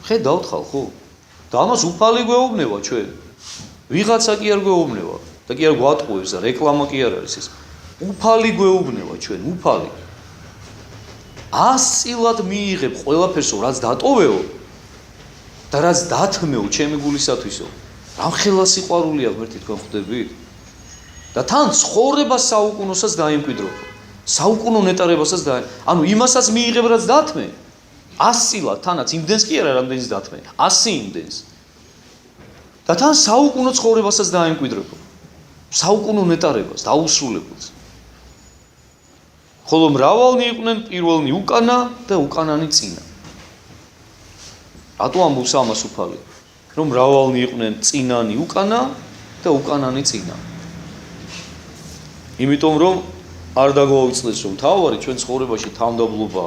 ხედავთ ხალხო? და ამას უფალი გვეუბნება ჩვენ. ვიღაცა კი არ გვეუბნება და კი არ გვატყუებს და რეკლამა კი არ არის ეს. უფალი გვეუბნება ჩვენ, უფალი. 100 წილად მიიღებ ყველაფერსო, რაც დატოვეო და რაც დათმეო ჩემი გულისათვისო. რამხელა სიყვარულია ღმერთი თქვენ ხვდებით? და თან ცხოვრება საუკუნოსაც დაიმკვიდროთ. საუკუნო ნეტარებასაც ანუ იმასაც მიიღებ, რაც დათმე. 100 წილად თანაც იმდენს კი არა, რამდენიც დათმე. 100 იმდენს. და თან საუკუნო ცხოვრებასაც დაიმკვიდროთ. საუკუნო ნეტარებას დაუსრულებელს. ხოლო მრავალნი იყვნენ პირველნი უკანა და უკანანი წინა. რატო ამბობს ამას უფალი? რომ მრავალნი იყვნენ წინანი უკანა და უკანანი წინა. იმიტომ რომ არ დაგვაუწყდეს, რომ თავარი ჩვენ ცხოვრებაში თავმდაბლობა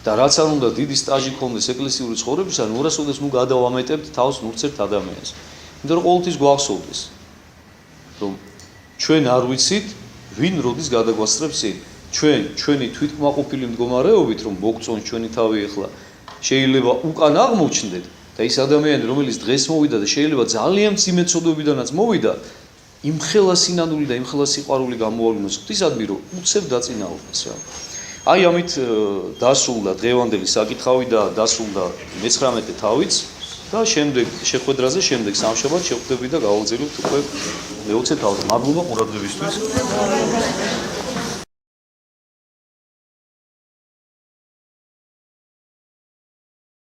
და რაც არ უნდა დიდი სტაჟი გქონდეს ეკლესიური ცხოვრებისა, ნურასოდეს ნუ გადავამეტებთ თავს ნურცერთ ადამიანს. იმიტომ რომ ყოველთვის გვახსოვდეს, რომ ჩვენ არ ვიცით, ვინ როდის გადაგვასწრებს წინ. ჩვენი თვითკმაყოფილი მდგომარეობით, რომ მოგწონს ჩვენი თავი ახლა, შეიძლება უკან აღმოჩნდეთ და ის ადამიანი, რომელიც დღეს მოვიდა და შეიძლება ძალიან მძიმე ცოდვებიდანაც მოვიდა, იმხელა სინანული და იმხელა სიყვარული გამოავლინოს ღვთისადმი, რომ უცებ დაწინაურდეს რა. აი ამით დასრულდა დღევანდელი საკითხავი და დასრულდა 19 თავიც და შემდეგ შეხვედრაზე შემდეგ სამშაბათ შევხვდებით და გავაგზავნებთ უკვე მე-20 თავს. მადლობა ყურადღებისთვის.